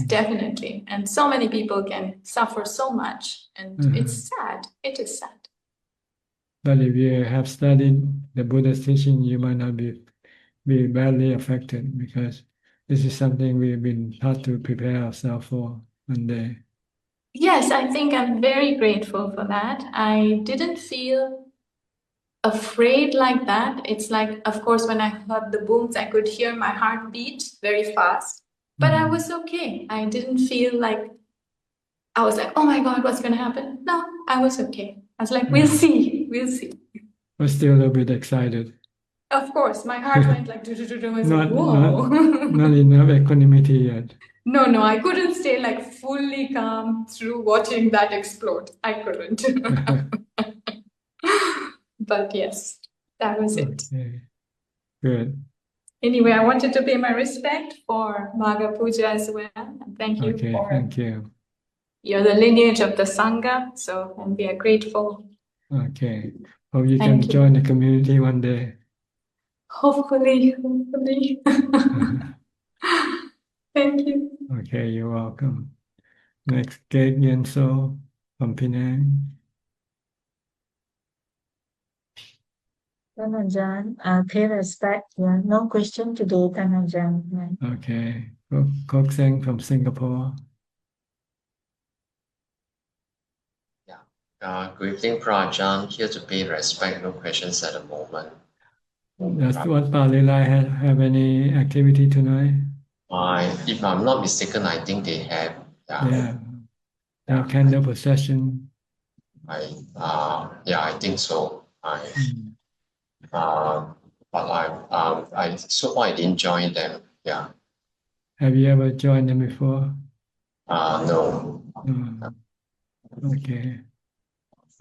definitely. And so many people can suffer so much, and it's sad. It is sad. But if you have studied the Buddha's teaching, you might not be badly affected, because this is something we've been taught to prepare ourselves for one day. Yes, I think I'm very grateful for that. I didn't feel afraid like that. It's like, of course, when I heard the booms, I could hear my heart beat very fast, but I was okay. I didn't feel like, I was like, oh my God, what's going to happen? No, I was okay. I was like, we'll see. But still a little bit excited. Of course, my heart went like, I was like, Not whoa. enough equanimity yet. No, I couldn't stay like fully calm through watching that explode. I couldn't. But yes, that was it. Okay. Good. Anyway, I wanted to pay my respect for Magha Puja as well. And thank you for Thank you. You're the lineage of the Sangha, so and we are grateful. Okay. Hope you Thank can join the community one day. Hopefully. Thank you. Okay, you're welcome. Next, Kate Yenso from Penang. Ajahn, pay respect. Yeah, no question today, Ajahn. Okay. Kok Seng from Singapore. Good evening, Ajahn. Here to pay respect. No questions at the moment. Does Wat Palilai have any activity tonight? If I'm not mistaken, I think they have. Candle procession. I think so. But I so far I didn't join them. Yeah. Have you ever joined them before? No. Okay.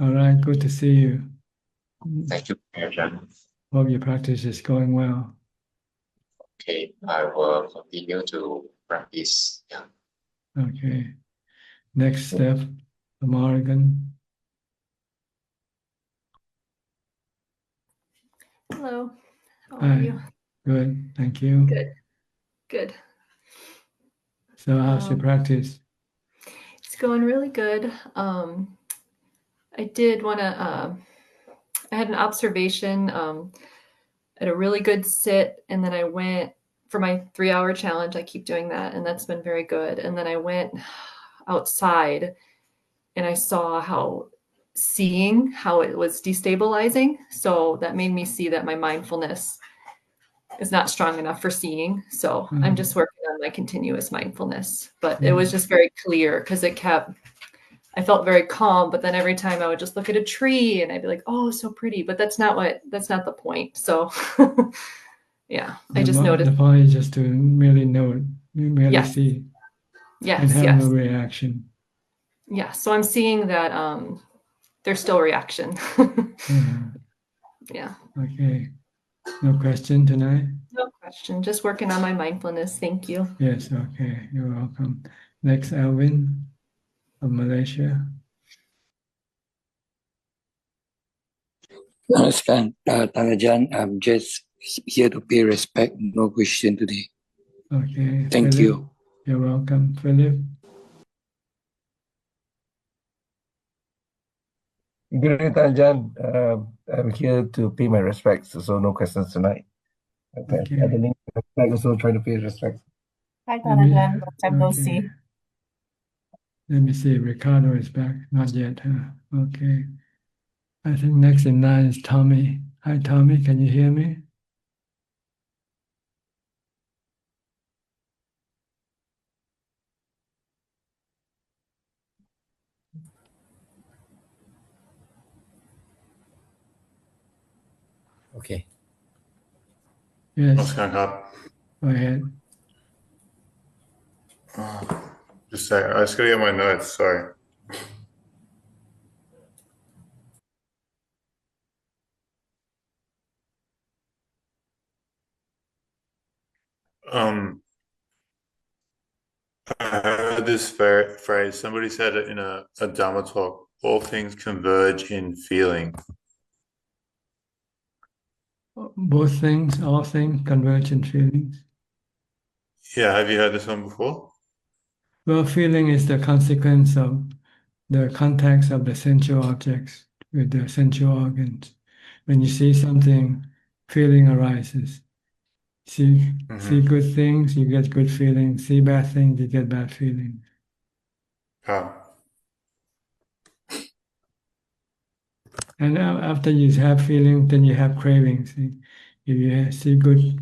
All right. Good to see you. Thank you, Ajahn. Hope your practice is going well. Okay, I will continue to practice. Yeah. Okay. Next step, from Oregon. Hello. How Hi. are you? Good. Thank you. Good. So how's your practice? It's going really good. I did want to, I had an observation at a really good sit, and then I went for my 3-hour challenge. I keep doing that, and that's been very good. And then I went outside and I saw how it was destabilizing. So that made me see that my mindfulness is not strong enough for seeing. So I'm just working on my continuous mindfulness. But it was just very clear because I felt very calm, but then every time I would just look at a tree and I'd be like, oh, so pretty. But that's not the point. So yeah, I just noticed. The point is just to merely note, merely see. Yes. And have no reaction. Yeah. So I'm seeing that there's still reaction. Yeah. Okay. No question tonight? No question. Just working on my mindfulness. Thank you. Yes. Okay. You're welcome. Next, Alvin of Malaysia. Understand, Ajahn. I'm just here to pay respect. No question today. Okay. Thank Philip, you. You're welcome, Philip. Good evening, Ajahn. I'm here to pay my respects, so no questions tonight. Okay. I also try to pay respect. Hi, Let me, Tanajan. Long time no okay. see. Let me see. Ricardo is back. Not yet, huh? Okay. I think next in line is Tommy. Hi, Tommy. Can you hear me? Okay. Yes. ขอบคุณครับ Go ahead. Just a second. I just gotta get my notes. Sorry. I heard this phrase. Somebody said it in a Dhamma talk. All things converge in feeling. Both things, all things, convergent feelings. Yeah, have you heard this one before? Well, feeling is the consequence of the contacts of the sensual objects with the sensual organs. When you see something, feeling arises. See good things, you get good feelings. See bad things, you get bad feelings. And after you have feelings, then you have cravings. If you see good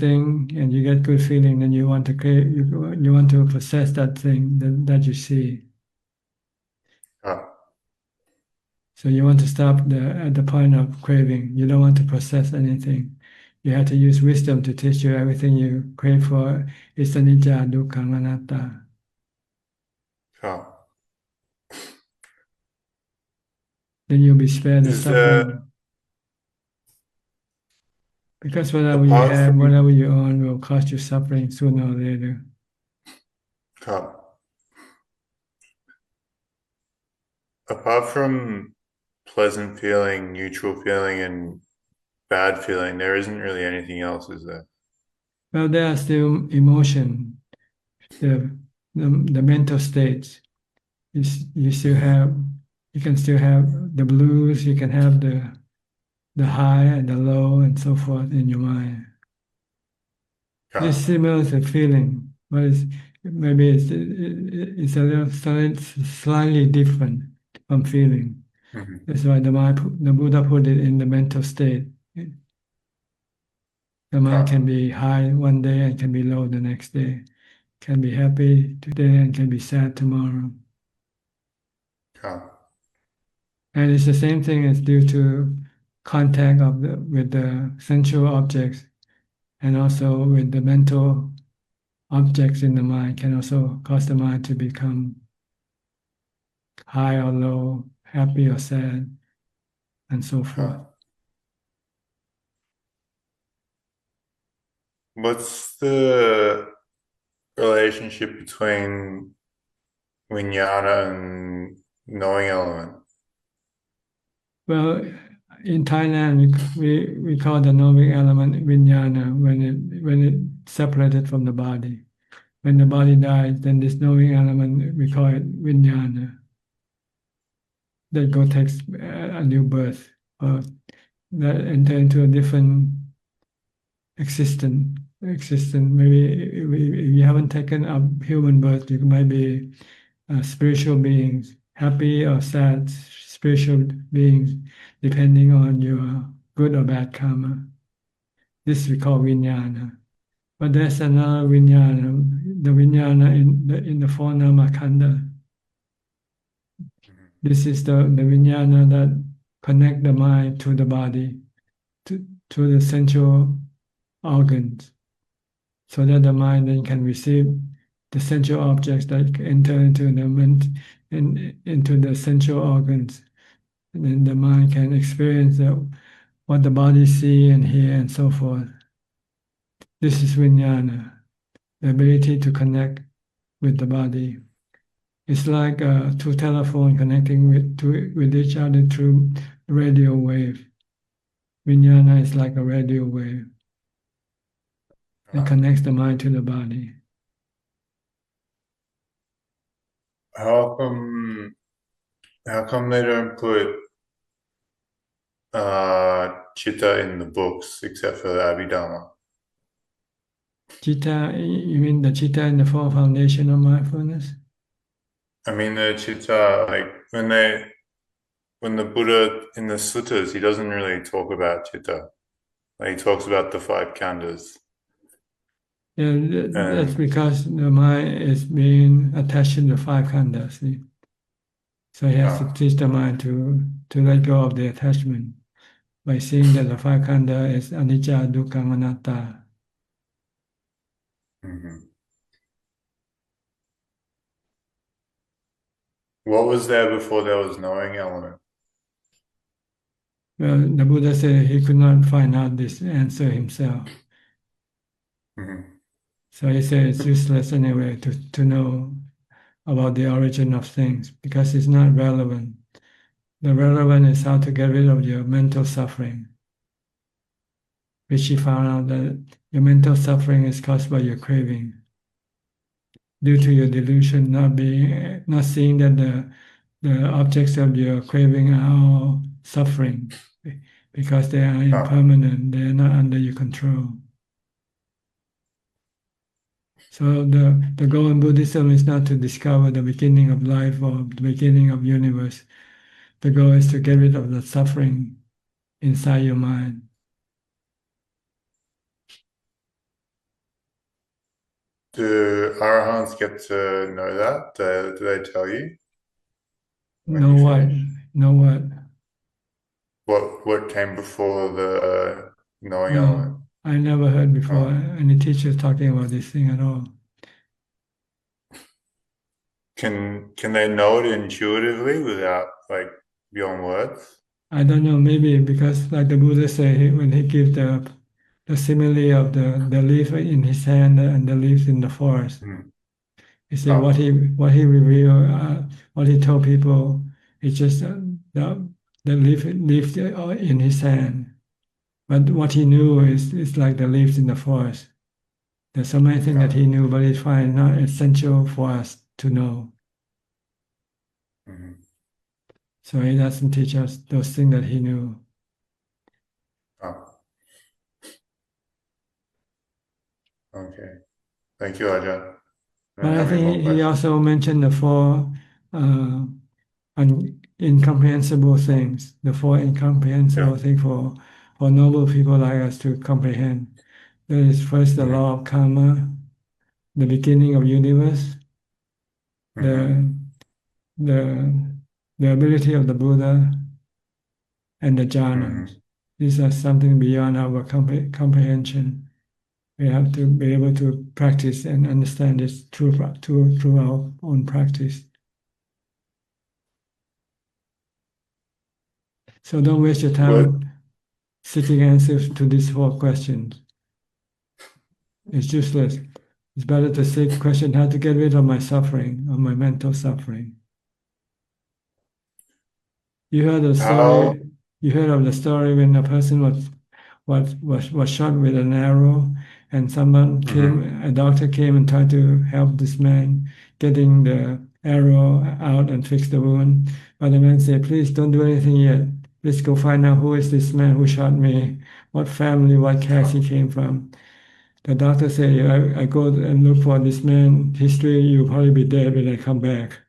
thing and you get good feeling, then you want to crave, you want to possess that thing that you see. So you want to stop at the point of craving. You don't want to possess anything. You have to use wisdom to teach you everything you crave for is anicca, dukkha, anatta. Then you'll be spared the suffering. Because whatever you have, whatever you own will cause you suffering sooner or later. Apart from pleasant feeling, neutral feeling, and bad feeling, there isn't really anything else, is there? Well, there are still emotion, the mental states. You can still have the blues. You can have the high and the low and so forth in your mind. It's similar to feeling, but maybe it's a little slightly different from feeling. That's why the Buddha put it in the mental state. The mind can be high one day and can be low the next day. Can be happy today and can be sad tomorrow. And it's the same thing as due to contact with the sensual objects and also with the mental objects in the mind can also cause the mind to become high or low, happy or sad, and so forth. What's the relationship between vijnana and knowing element? Well, in Thailand, we call the knowing element vijnana when it separated from the body. When the body dies, then this knowing element, we call it vijnana. That go takes a new birth, or that enter into a different existence. Maybe if you haven't taken a human birth, you might be spiritual beings, happy or sad spiritual beings, depending on your good or bad karma. This we call vijnana. But there's another vijnana, the vijnana in the four nama khanda. This is the vijnana that connect the mind to the body, to the sensual organs, so that the mind then can receive the sensual objects that enter into the sensual organs. And then the mind can experience what the body see and hear and so forth. This is vijnana, the ability to connect with the body. It's like two telephones connecting with each other through radio wave. Vijnana is like a radio wave. It connects the mind to the body. How come they don't put chitta in the books except for the Abhidhamma? Chitta, you mean the chitta in the four foundation of mindfulness? I mean the chitta, like when the Buddha in the suttas, he doesn't really talk about chitta. Like he talks about the five khandhas. Yeah, that's because the mind is being attached to the five khandhas. See? So he has to teach the mind to let go of the attachment by seeing that the five khandha is anicca, dukkha, anatta. What was there before there was knowing element? Well, the Buddha said he could not find out this answer himself. So he said it's useless anyway to know about the origin of things because it's not relevant. The relevant is how to get rid of your mental suffering, which he found out that your mental suffering is caused by your craving, due to your delusion, not seeing that the objects of your craving are all suffering because they are impermanent, they are not under your control. So the goal in Buddhism is not to discover the beginning of life or the beginning of universe. The goal is to get rid of the suffering inside your mind. Do arahants get to know that? Do they tell you? Know what? Know what? What came before the knowing No, element? I never heard before any teachers talking about this thing at all. Can they know it intuitively without like beyond words? I don't know, maybe because like the Buddha said, when he gives the simile of the leaf in his hand and the leaves in the forest, he said what he revealed, what he told people, it's just the leaf in his hand. But what he knew is like the leaves in the forest. There's so many things that he knew, but it's fine, not essential for us to know. So he doesn't teach us those things that he knew. Okay. Thank you, Ajahn. But I think he also mentioned the four incomprehensible things, the four incomprehensible things for noble people like us to comprehend. That is first the law of karma, the beginning of universe, the ability of the Buddha, and the jhanas. These are something beyond our comprehension. We have to be able to practice and understand this through our own practice. So don't waste your time seeking answers to these four questions. It's useless. It's better to seek question how to get rid of my suffering, of my mental suffering. You heard the story. You heard of the story when a person was shot with an arrow, and someone came, a doctor came and tried to help this man getting the arrow out and fix the wound. But the man said, "Please don't do anything yet. Let's go find out who is this man who shot me, what family, what caste he came from." The doctor said, I go and look for this man history, you'll probably be dead when I come back.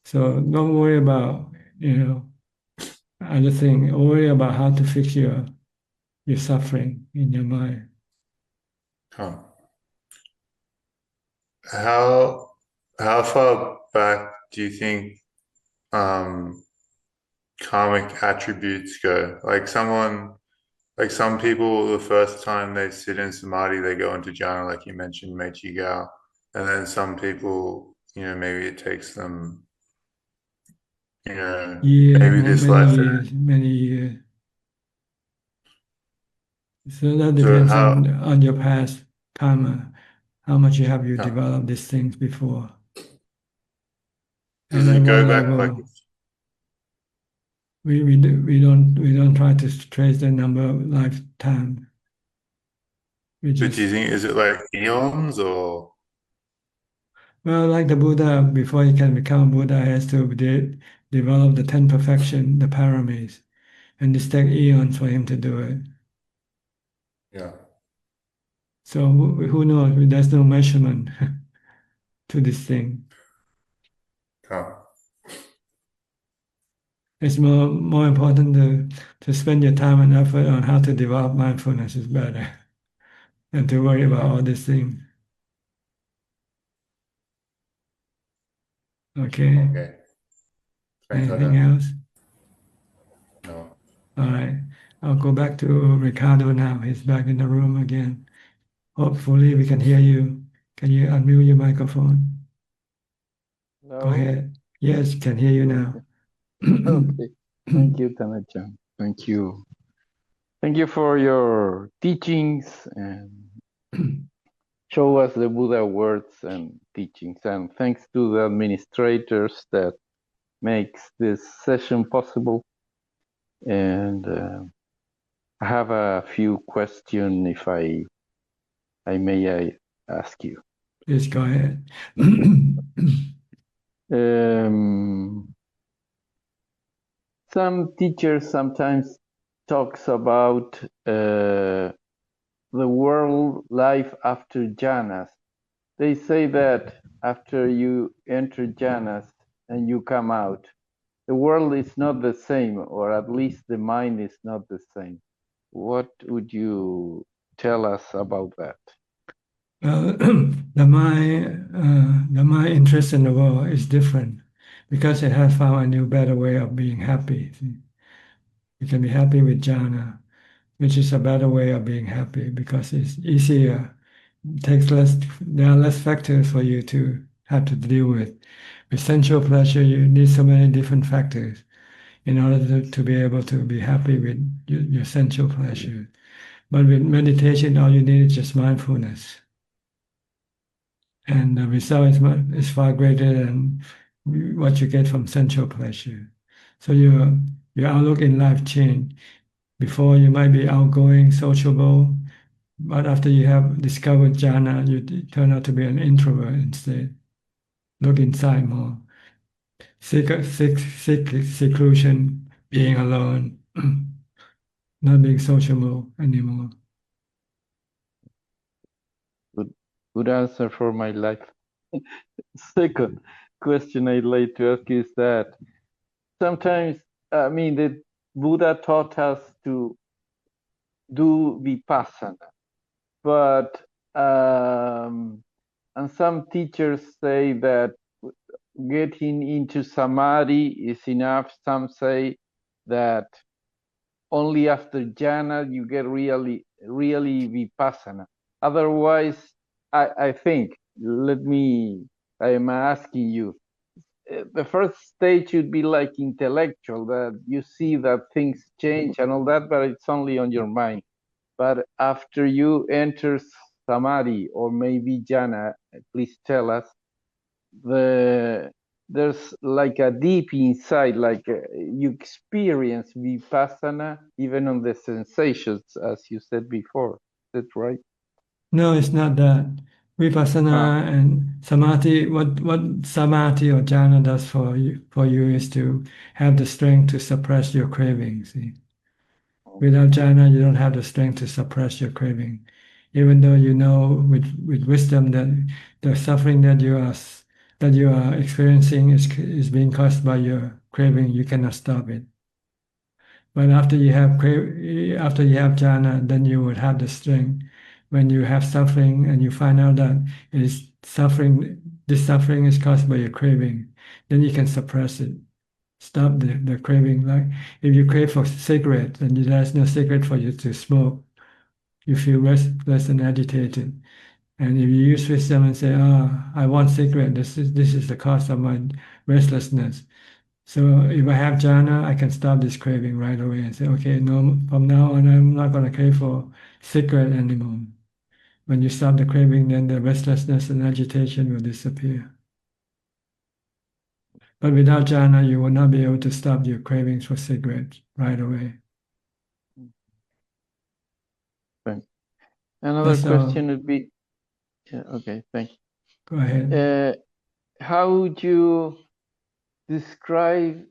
So don't worry about, other thing. Worry about how to fix your suffering in your mind. How far back do you think karmic attributes go? Like some people, the first time they sit in samadhi, they go into jhana, like you mentioned, Meichi Gao. And then some people, maybe it takes them, maybe this life. Many years. So that depends on your past karma, how much you have developed these things before. Does it go back like? We don't try to trace the number of lifetime. But do you think, is it like eons or? Well, like the Buddha, before he can become a Buddha, he has to develop the 10 perfection, the paramis, and this takes eons for him to do it. Yeah. So who knows? There's no measurement to this thing. Oh. It's more important to spend your time and effort on how to develop mindfulness is better than to worry about all these things. Okay. Okay. Thanks, Anything Ajahn. else? No. All right. I'll go back to Ricardo now. He's back in the room again. Hopefully we can hear you. Can you unmute your microphone? Go Hello. ahead. Yes, can hear you now. Okay. Thank you, Tanajan. Thank you. Thank you for your teachings and show us the Buddha words and teachings. And thanks to the administrators that makes this session possible. And I have a few questions if I may ask you. Please go ahead. Some teachers sometimes talks about the world life after jhanas. They say that after you enter jhanas and you come out, the world is not the same, or at least the mind is not the same. What would you tell us about that? The my interest in the world is different because it has found a new, better way of being happy. See? You can be happy with jhana, which is a better way of being happy because it's easier. It takes less. There are less factors for you to have to deal with. With sensual pleasure, you need so many different factors in order to be able to be happy with your sensual pleasure. But with meditation, all you need is just mindfulness. And the result is far greater than what you get from sensual pleasure. So your outlook in life change. Before you might be outgoing, sociable, but after you have discovered jhana, you turn out to be an introvert instead. Look inside more. Seclusion, being alone, not being sociable anymore. Good answer for my life. Second question I'd like to ask is that sometimes, I mean, the Buddha taught us to do vipassana, but and some teachers say that getting into samadhi is enough. Some say that only after jhana you get really vipassana. Otherwise, I think, I am asking you, the first stage should be like intellectual, that you see that things change and all that, but it's only on your mind. But after you enter samadhi or maybe jhana, please tell us, there's like a deep inside, like you experience vipassana even on the sensations, as you said before. Is that right? No, it's not that. Vipassana and samadhi, what samadhi or jhana does for you is to have the strength to suppress your craving. See, without jhana, you don't have the strength to suppress your craving, even though you know with wisdom that the suffering that you are experiencing is being caused by your craving. You cannot stop it. But after you have jhana, then you would have the strength. When you have suffering and you find out that this suffering is caused by your craving, then you can suppress it, stop the craving. Like if you crave for cigarette and there's no cigarette for you to smoke, you feel restless and agitated. And if you use wisdom and say, I want cigarette, this is the cause of my restlessness. So if I have jhana, I can stop this craving right away and say, okay, no, from now on, I'm not going to crave for cigarette anymore. When you stop the craving, then the restlessness and agitation will disappear. But without jhana, you will not be able to stop your cravings for cigarettes right away. Another question would be, okay, thank you. Go ahead. How would you describe,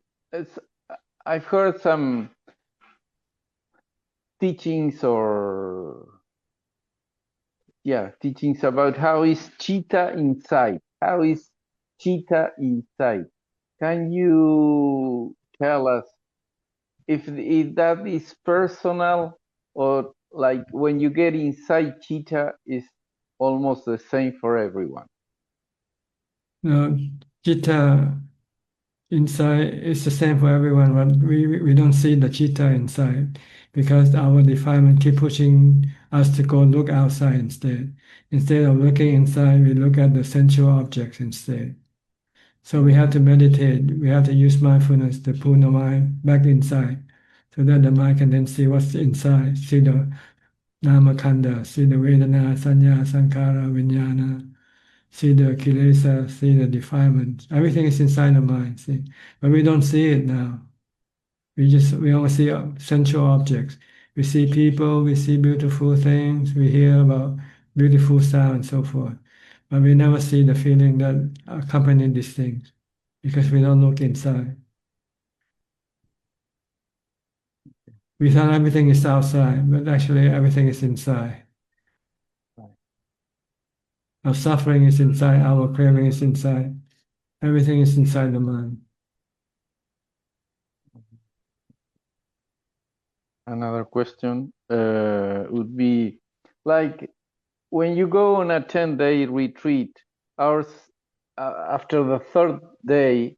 I've heard some teachings or teachings about how is chitta inside. How is chitta inside? Can you tell us if that is personal, or like when you get inside chitta is almost the same for everyone? No, chitta inside is the same for everyone, but we don't see the chitta inside because our defilement keep pushing us to go look outside instead. Instead of looking inside, we look at the sensual objects instead. So we have to meditate, we have to use mindfulness to pull the mind back inside so that the mind can then see what's inside, see the Namakanda, see the Vedana, Sanya, Sankara, Vijnana, see the kilesa, see the defilement. Everything is inside the mind, see. But we don't see it now. We only see sensual objects. We see people, we see beautiful things, we hear about beautiful sound and so forth. But we never see the feeling that accompany these things because we don't look inside. We thought everything is outside, but actually everything is inside. Our suffering is inside, our craving is inside. Everything is inside the mind. Another question would be like when you go on a 10-day retreat, ours after the third day,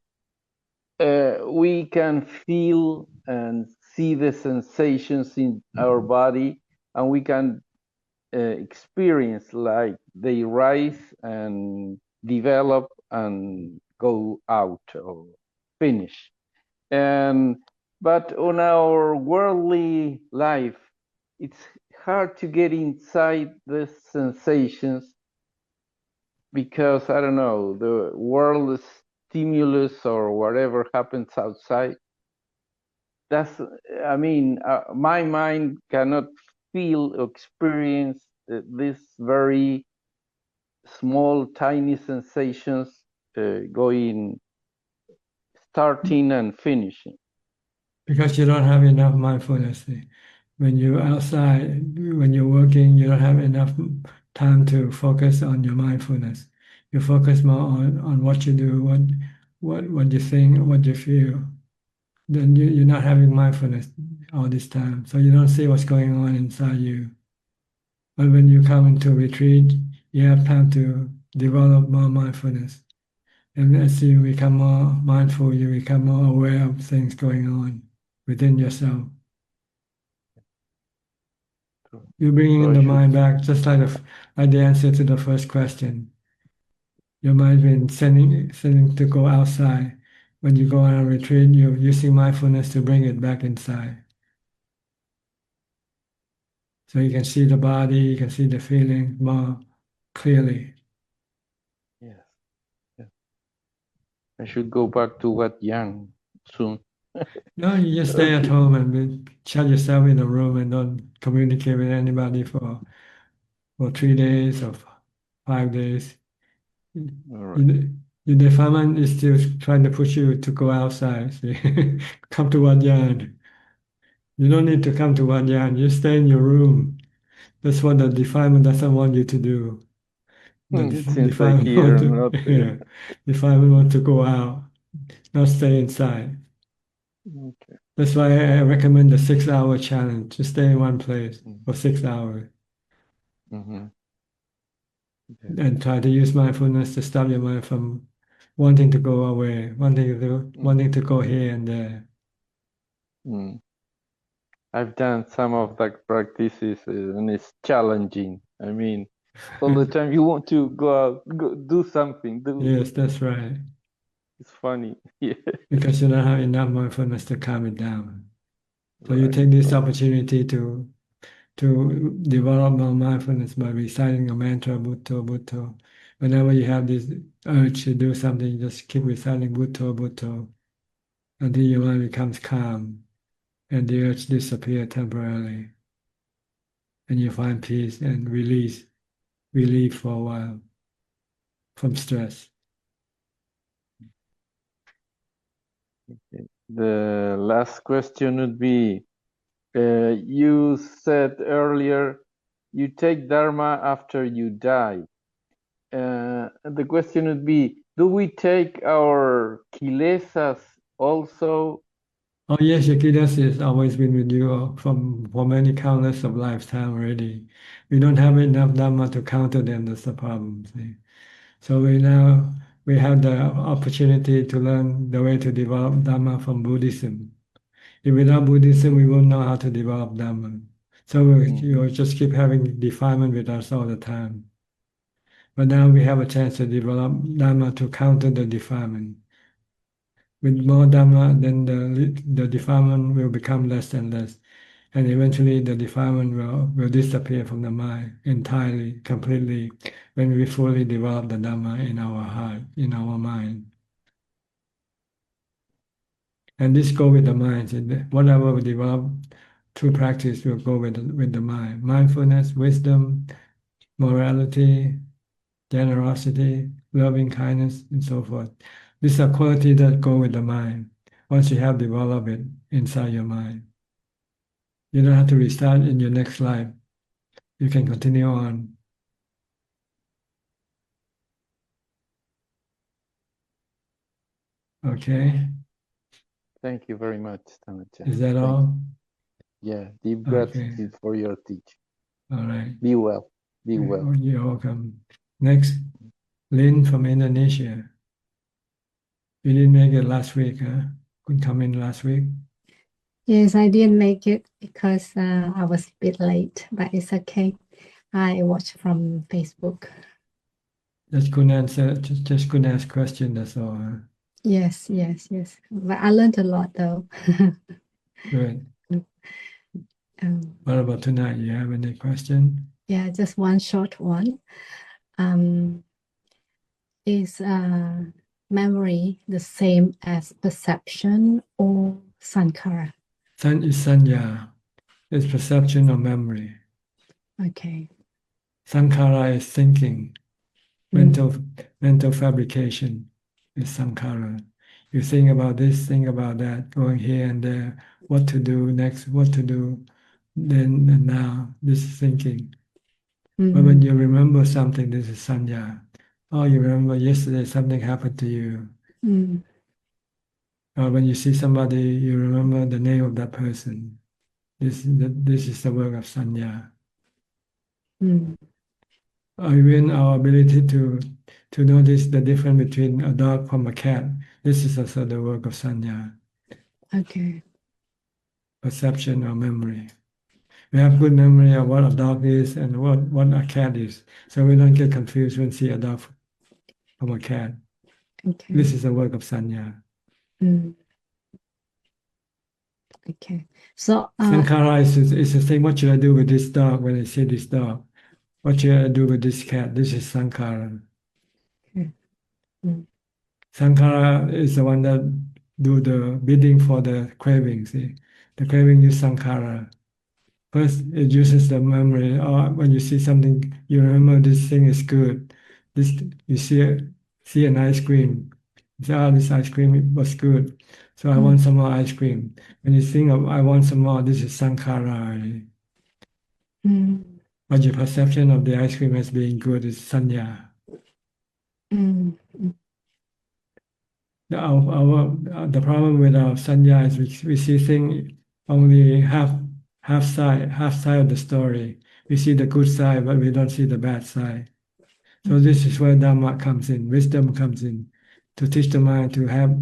we can feel and see the sensations in our body, and we can experience like they rise and develop and go out or finish. But on our worldly life, it's hard to get inside the sensations because, I don't know, the world stimulus or whatever happens outside. My mind cannot feel or experience these very small, tiny sensations starting and finishing. Because you don't have enough mindfulness. When you're outside, when you're working, you don't have enough time to focus on your mindfulness. You focus more on what you do, what you think, what you feel. Then you're not having mindfulness all this time. So you don't see what's going on inside you. But when you come into retreat, you have time to develop more mindfulness. And as you become more mindful, you become more aware of things going on within yourself. You're bringing the mind back, just like the answer to the first question. Your mind's been sending to go outside. When you go on a retreat, you're using mindfulness to bring it back inside. So you can see the body, you can see the feeling more clearly. Yes. I should go back to Wat Yan soon. No, you just stay at home and shut yourself in a room and don't communicate with anybody for 3 days or 5 days. Your defilement is still trying to push you to go outside. See? Come to Wat Yan. You don't need to come to Wat Yan. You stay in your room. That's what the defilement doesn't want you to do. Defilement wants to go out, not stay inside. Okay. That's why I recommend the 6-hour challenge. Just stay in one place for 6 hours. Mm-hmm. And try to use mindfulness to stop your mind from wanting to go away, wanting to go here and there. I've done some of that practices and it's challenging. All the time you want to go out, go do something. Yes, that's right. It's funny. Yeah. Because you don't have enough mindfulness to calm it down. So you take this opportunity to develop more mindfulness by reciting a mantra, Bhutto, Bhutto. Whenever you have this urge to do something, just keep reciting Bhutto, Bhutto until your mind becomes calm and the urge disappears temporarily. And you find peace and relief for a while from stress. Okay. The last question would be, you said earlier you take Dharma after you die. The question would be, do we take our kilesas also? Oh yes, your kilesa has always been with you for many countless of lifetime already. We don't have enough Dhamma to counter them, that's the problem. See? So we have the opportunity to learn the way to develop Dhamma from Buddhism. If without Buddhism, we won't know how to develop Dhamma. So you just keep having defilement with us all the time. But now we have a chance to develop Dhamma to counter the defilement. With more Dhamma, then the defilement will become less and less. And eventually the defilement will disappear from the mind entirely, completely, when we fully develop the Dhamma in our heart, in our mind. And this go with the mind. Whatever we develop through practice will go with the mind. Mindfulness, wisdom, morality, generosity, loving kindness, and so forth. These are qualities that go with the mind. Once you have developed it inside your mind, you don't have to restart in your next life. You can continue on. Okay. Thank you very much, Tanajan. Is that all? Yeah, deep gratitude for your teaching. All right. Be well. Be well. You're welcome. Next, Lynn from Indonesia. You didn't make it last week, huh? Couldn't come in last week? Yes, I didn't make it because I was a bit late, but it's okay. I watched from Facebook. Just couldn't answer, just couldn't ask questions, that's all. Huh? Yes. But I learned a lot though. Good. What about tonight? You have any question? Yeah, just one short one. Is memory the same as perception or sankhara? San is sanya. It's perception or memory. Okay. Sankhara is thinking. Mental fabrication is sankhara. You think about this, think about that, going here and there, what to do next, what to do then and now, this is thinking. But when you remember something, this is sanya. Oh, you remember yesterday something happened to you. Or when you see somebody, you remember the name of that person. This is the work of sanya. Or even our ability to notice the difference between a dog from a cat. This is also the work of sanya. Okay. Perception or memory. We have good memory of what a dog is and what a cat is. So we don't get confused when we see a dog from a cat. Okay. This is the work of sanya. Okay. So Sankhara is the thing, what should I do with this dog when I see this dog? What should I do with this cat? This is sankhara. Sankhara is the one that do the bidding for the craving. See, the craving is sankhara. First, it uses the memory. Or when you see something, you remember this thing is good. This you see an ice cream. You say, "Oh, this ice cream was good, so I want some more ice cream." When you think of "I want some more," this is sankhara. But your perception of the ice cream as being good is sanya. The problem with our sanya is we see things only half side of the story. We see the good side, but we don't see the bad side. So this is where Dhamma comes in, wisdom comes in, to teach the mind to have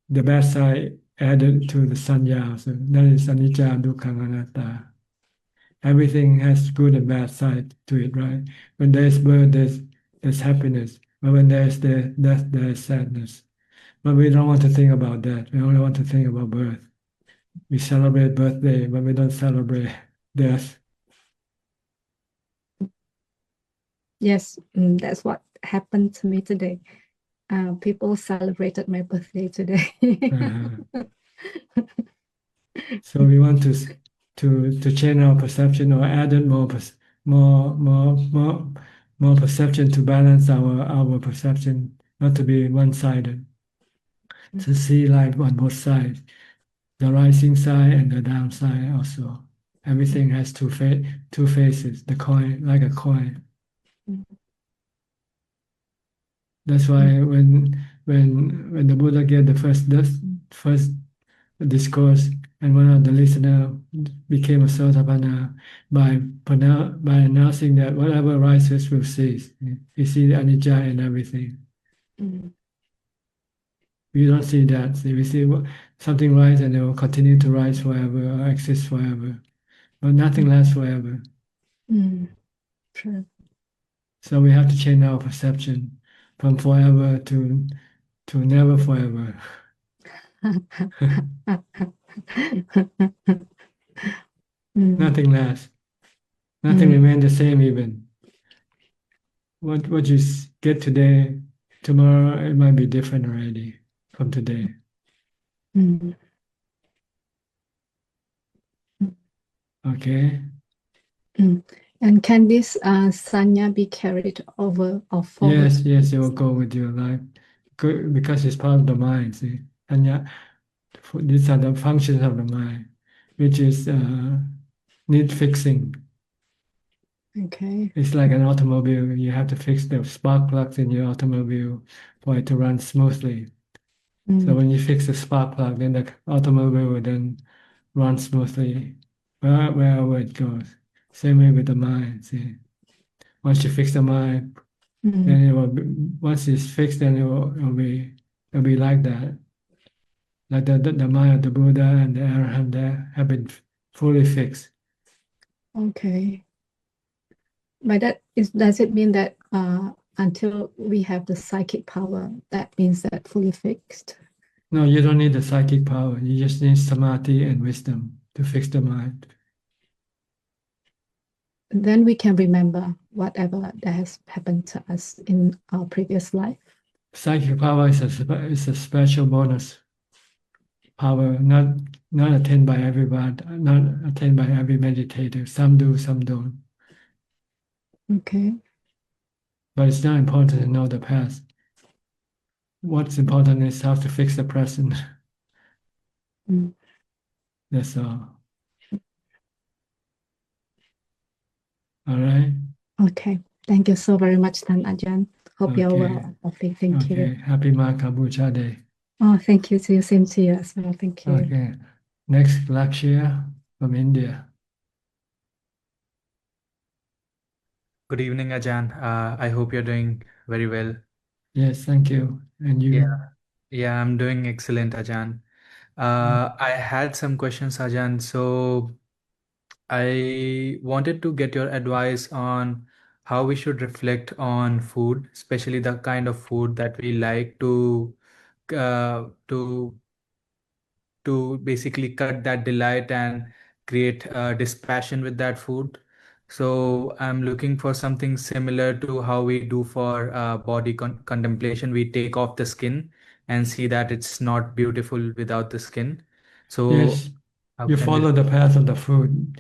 the bad side added to the sanya. So that is anicca, dukkha, anatta. Everything has good and bad side to it, right? When there's birth, there's happiness. But when there's death, there's sadness. But we don't want to think about that. We only want to think about birth. We celebrate birthday, but we don't celebrate death. yes, that's what happened to me today. People celebrated my birthday today. So we want to change our perception or add more perception to balance our perception, not to be one-sided. To see life on both sides, the rising side and the downside also. Everything has two faces, the coin, like a coin. That's why when the Buddha gave the first discourse, and one of the listener became a Sotapanna by announcing that whatever rises will cease. You see the anicca and everything. We don't see that. See, we see something rise and it will continue to rise forever or exist forever, but nothing lasts forever. True. So we have to change our perception from forever to never forever. Nothing lasts. Nothing remains the same even. What you get today, tomorrow it might be different already from today. Okay. And can this sanya be carried over or forward? Yes, it will go with your life. Because it's part of the mind, see. And yeah, these are the functions of the mind, which is need fixing. Okay. It's like an automobile. You have to fix the spark plugs in your automobile for it to run smoothly. So when you fix the spark plug, then the automobile will then run smoothly wherever it goes. Same way with the mind. See, once you fix the mind, then it will be, once it's fixed, then it'll be like that. Like the mind of the Buddha and the Arahant there have been fully fixed. Okay. By that, does it mean that until we have the psychic power, that means that fully fixed? No, you don't need the psychic power. You just need samadhi and wisdom to fix the mind. Then we can remember whatever that has happened to us in our previous life. Psychic power is a special bonus power, not attained by everyone, not attained by every meditator. Some do, some don't. Okay. But it's not important to know the past. What's important is how to fix the present. That's all. All right. Okay. Thank you so very much, Tan Ajahn. Hope you're well. Okay, thank you. Happy Maka Puja Day. Oh, thank you. See you. Same to you as well. Thank you. Okay. Next, Lakshya from India. Good evening, Ajahn. I hope you're doing very well. Yes, thank you. And you? Yeah, I'm doing excellent, Ajahn. I had some questions, Ajahn. So I wanted to get your advice on how we should reflect on food, especially the kind of food that we like to basically cut that delight and create dispassion with that food. So I'm looking for something similar to how we do for body contemplation. We take off the skin and see that it's not beautiful without the skin. So Yes, how you can follow the path of the food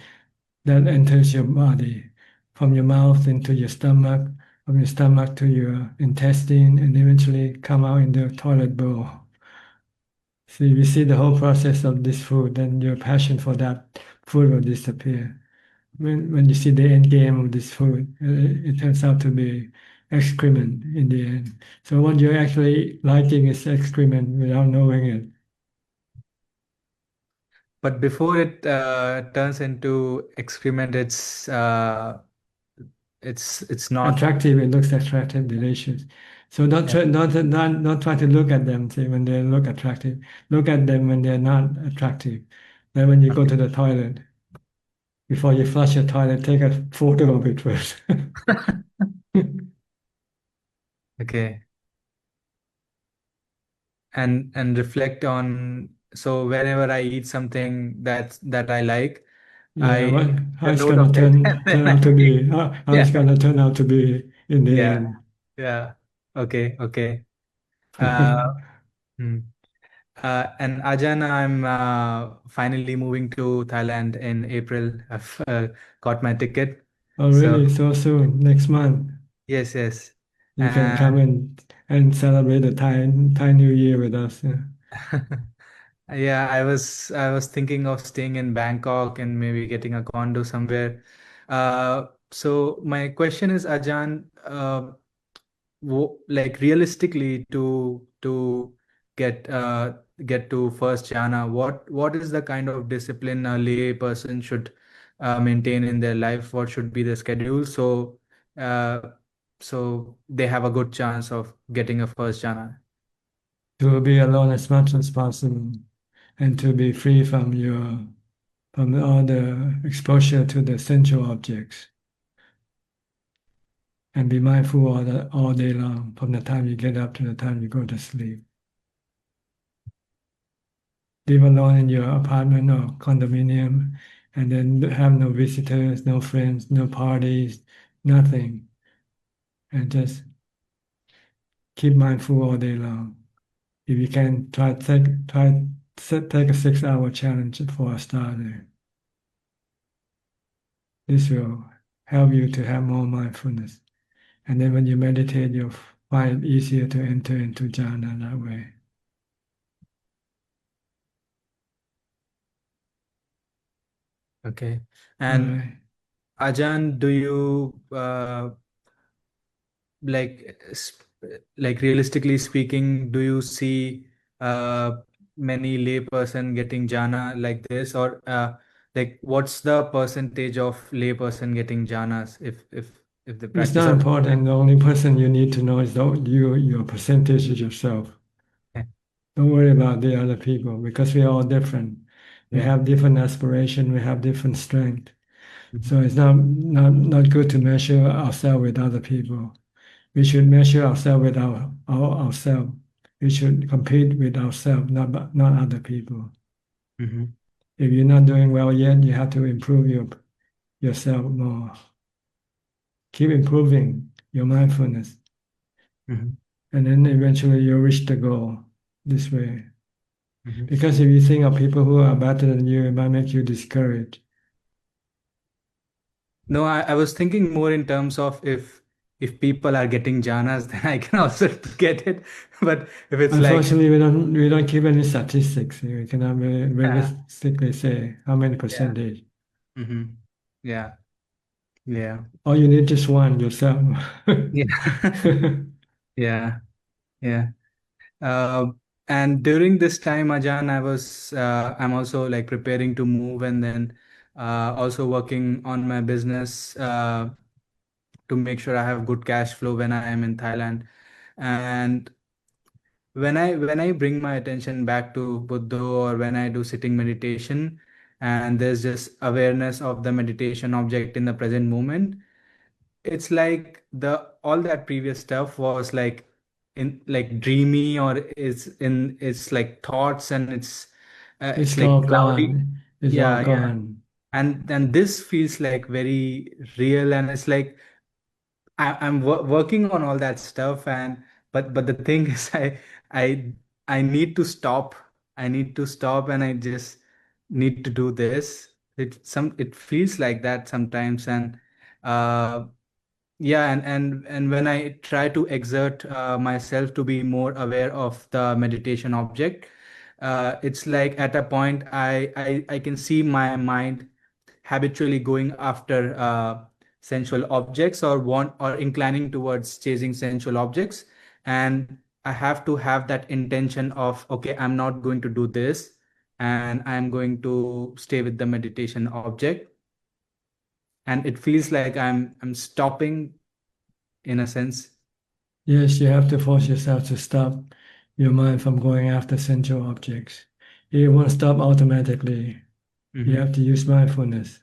that enters your body, from your mouth into your stomach, from your stomach to your intestine, and eventually come out in the toilet bowl. So if you see the whole process of this food, then your passion for that food will disappear. When you see the end game of this food, it turns out to be excrement in the end. So what you're actually liking is excrement without knowing it. But before it turns into excrement, it's not attractive. It looks attractive, delicious. So don't try, not try to look at them. Say when they look attractive, look at them when they're not attractive. Then when you go to the toilet, before you flush your toilet, take a photo of it first. Okay. And reflect on, so whenever I eat something that I like, Yeah, how a it's note gonna of it, turn and then out to be, I how it's gonna turn out to be in the end. yeah. Okay. And Ajahn, I'm finally moving to Thailand in April. I've got my ticket. Oh, really? So soon, next month. Yes. You can come and celebrate the Thai New Year with us. Yeah. Yeah, I was thinking of staying in Bangkok and maybe getting a condo somewhere. So my question is, Ajahn, like realistically to get get to first jhana, what is the kind of discipline a lay person should maintain in their life? What should be the schedule uh, so they have a good chance of getting a first jhana? To be alone as much as possible, and to be free from all the exposure to the sensual objects, and be mindful all day long, from the time you get up to the time you go to sleep. Live alone in your apartment or condominium, and then have no visitors, no friends, no parties, nothing, and just keep mindful all day long. If you can, take a 6-hour challenge for a starter. This will help you to have more mindfulness. And then when you meditate, you'll find it easier to enter into jhana that way. Okay. And Right. Ajahn, do you like realistically speaking, do you see many lay person getting jhana like this, or like what's the percentage of lay person getting jhanas if the It's practice not of important. The only person you need to know is your percentage is yourself. Okay. Don't worry about the other people, because we are all different. We Yeah. have different aspiration. We have different strength. So it's not good to measure ourselves with other people. We should measure ourselves with ourselves. We should compete with ourselves, not other people. Mhm. If you're not doing well yet, you have to improve yourself more. Keep improving your mindfulness, Mhm. and then eventually you'll reach the goal this way. Mhm. Because if you think of people who are better than you, it might make you discouraged. No, I was thinking more in terms of if people are getting jhanas, then I can also get it. But if it's like Unfortunately, we don't keep any statistics. We cannot realistically say how many percentage. hmm yeah, yeah, All you need is one yourself. yeah, yeah, yeah. Uh, and during this time, Ajahn, I'm also like preparing to move, and then also working on my business to make sure I have good cash flow when I am in Thailand. And when I bring my attention back to Buddha, or when I do sitting meditation, and there's just awareness of the meditation object in the present moment, it's like the all that previous stuff was like in like dreamy, or it's like thoughts, and it's It's like all cloudy. gone. It's all Yeah, yeah. gone. And this feels like very real, and it's like I'm working on all that stuff, and but the thing is, I I need to stop. I need to stop, and I just need to do this. It feels like that sometimes, and uh, yeah, and when I try to exert myself to be more aware of the meditation object, it's like at a point I can see my mind habitually going after sensual objects, or want or inclining towards chasing sensual objects, and I have to have that intention of, okay, I'm not going to do this, and I'm going to stay with the meditation object, and it feels like I'm stopping in a sense. Yes, you have to force yourself to stop your mind from going after sensual objects. It won't stop automatically. You have to use mindfulness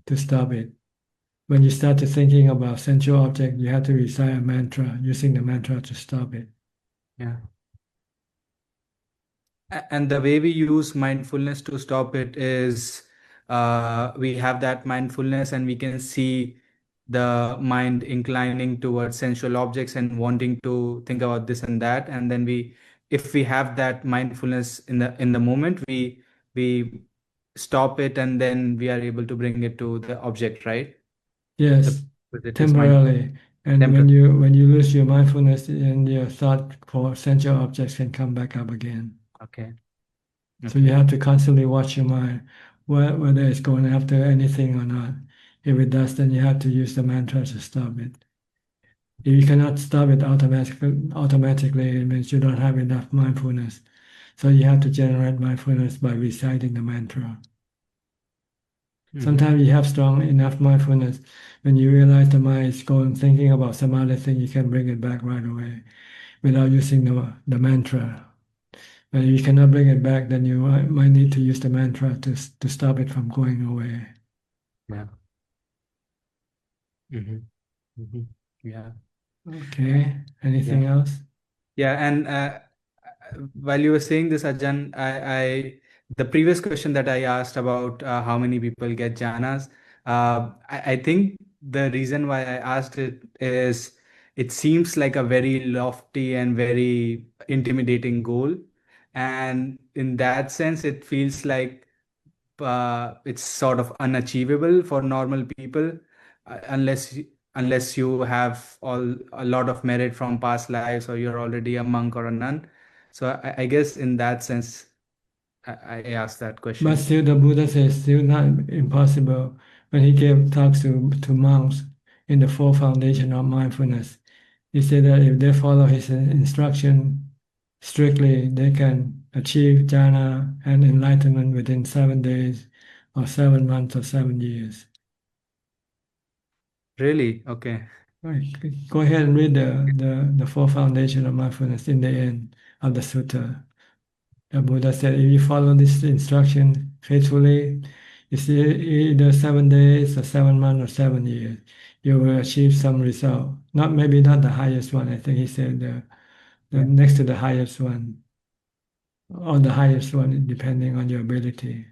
to stop it. When you start to thinking about sensual object, you have to recite a mantra, using the mantra to stop it. Yeah. And the way we use mindfulness to stop it is we have that mindfulness, and we can see the mind inclining towards sensual objects and wanting to think about this and that, and then if we have that mindfulness in the moment, we stop it, and then we are able to bring it to the object, right? Yes, It is temporarily. And temporary. when you lose your mindfulness, and your thought for sensual objects can come back up again. Okay. So you have to constantly watch your mind, whether it's going after anything or not. If it does, then you have to use the mantra to stop it. If you cannot stop it automatically, it means you don't have enough mindfulness. So you have to generate mindfulness by reciting the mantra. Sometimes you have strong enough mindfulness. When you realize the mind is going thinking about some other thing, you can bring it back right away without using the mantra. But if you cannot bring it back, then you might need to use the mantra to stop it from going away. Yeah. Yeah. Okay. Anything else? Yeah, and while you were saying this, Ajahn, the previous question that I asked about how many people get jhanas, I think the reason why I asked it is it seems like a very lofty and very intimidating goal, and in that sense, it feels like it's sort of unachievable for normal people unless you have a lot of merit from past lives or you're already a monk or a nun. So I guess in that sense, I asked that question. But still, the Buddha says still not impossible. When he gave talks to monks in the four foundation of mindfulness, he said that if they follow his instruction strictly, they can achieve jhana and enlightenment within 7 days, or 7 months, or 7 years. Really? Okay. Right. Go ahead and read the four foundation of mindfulness in the end of the sutta. The Buddha said, if you follow this instruction faithfully, it's either 7 days or 7 months or 7 years, you will achieve some result. Maybe not the highest one. I think he said the next to the highest one, or the highest one, depending on your ability.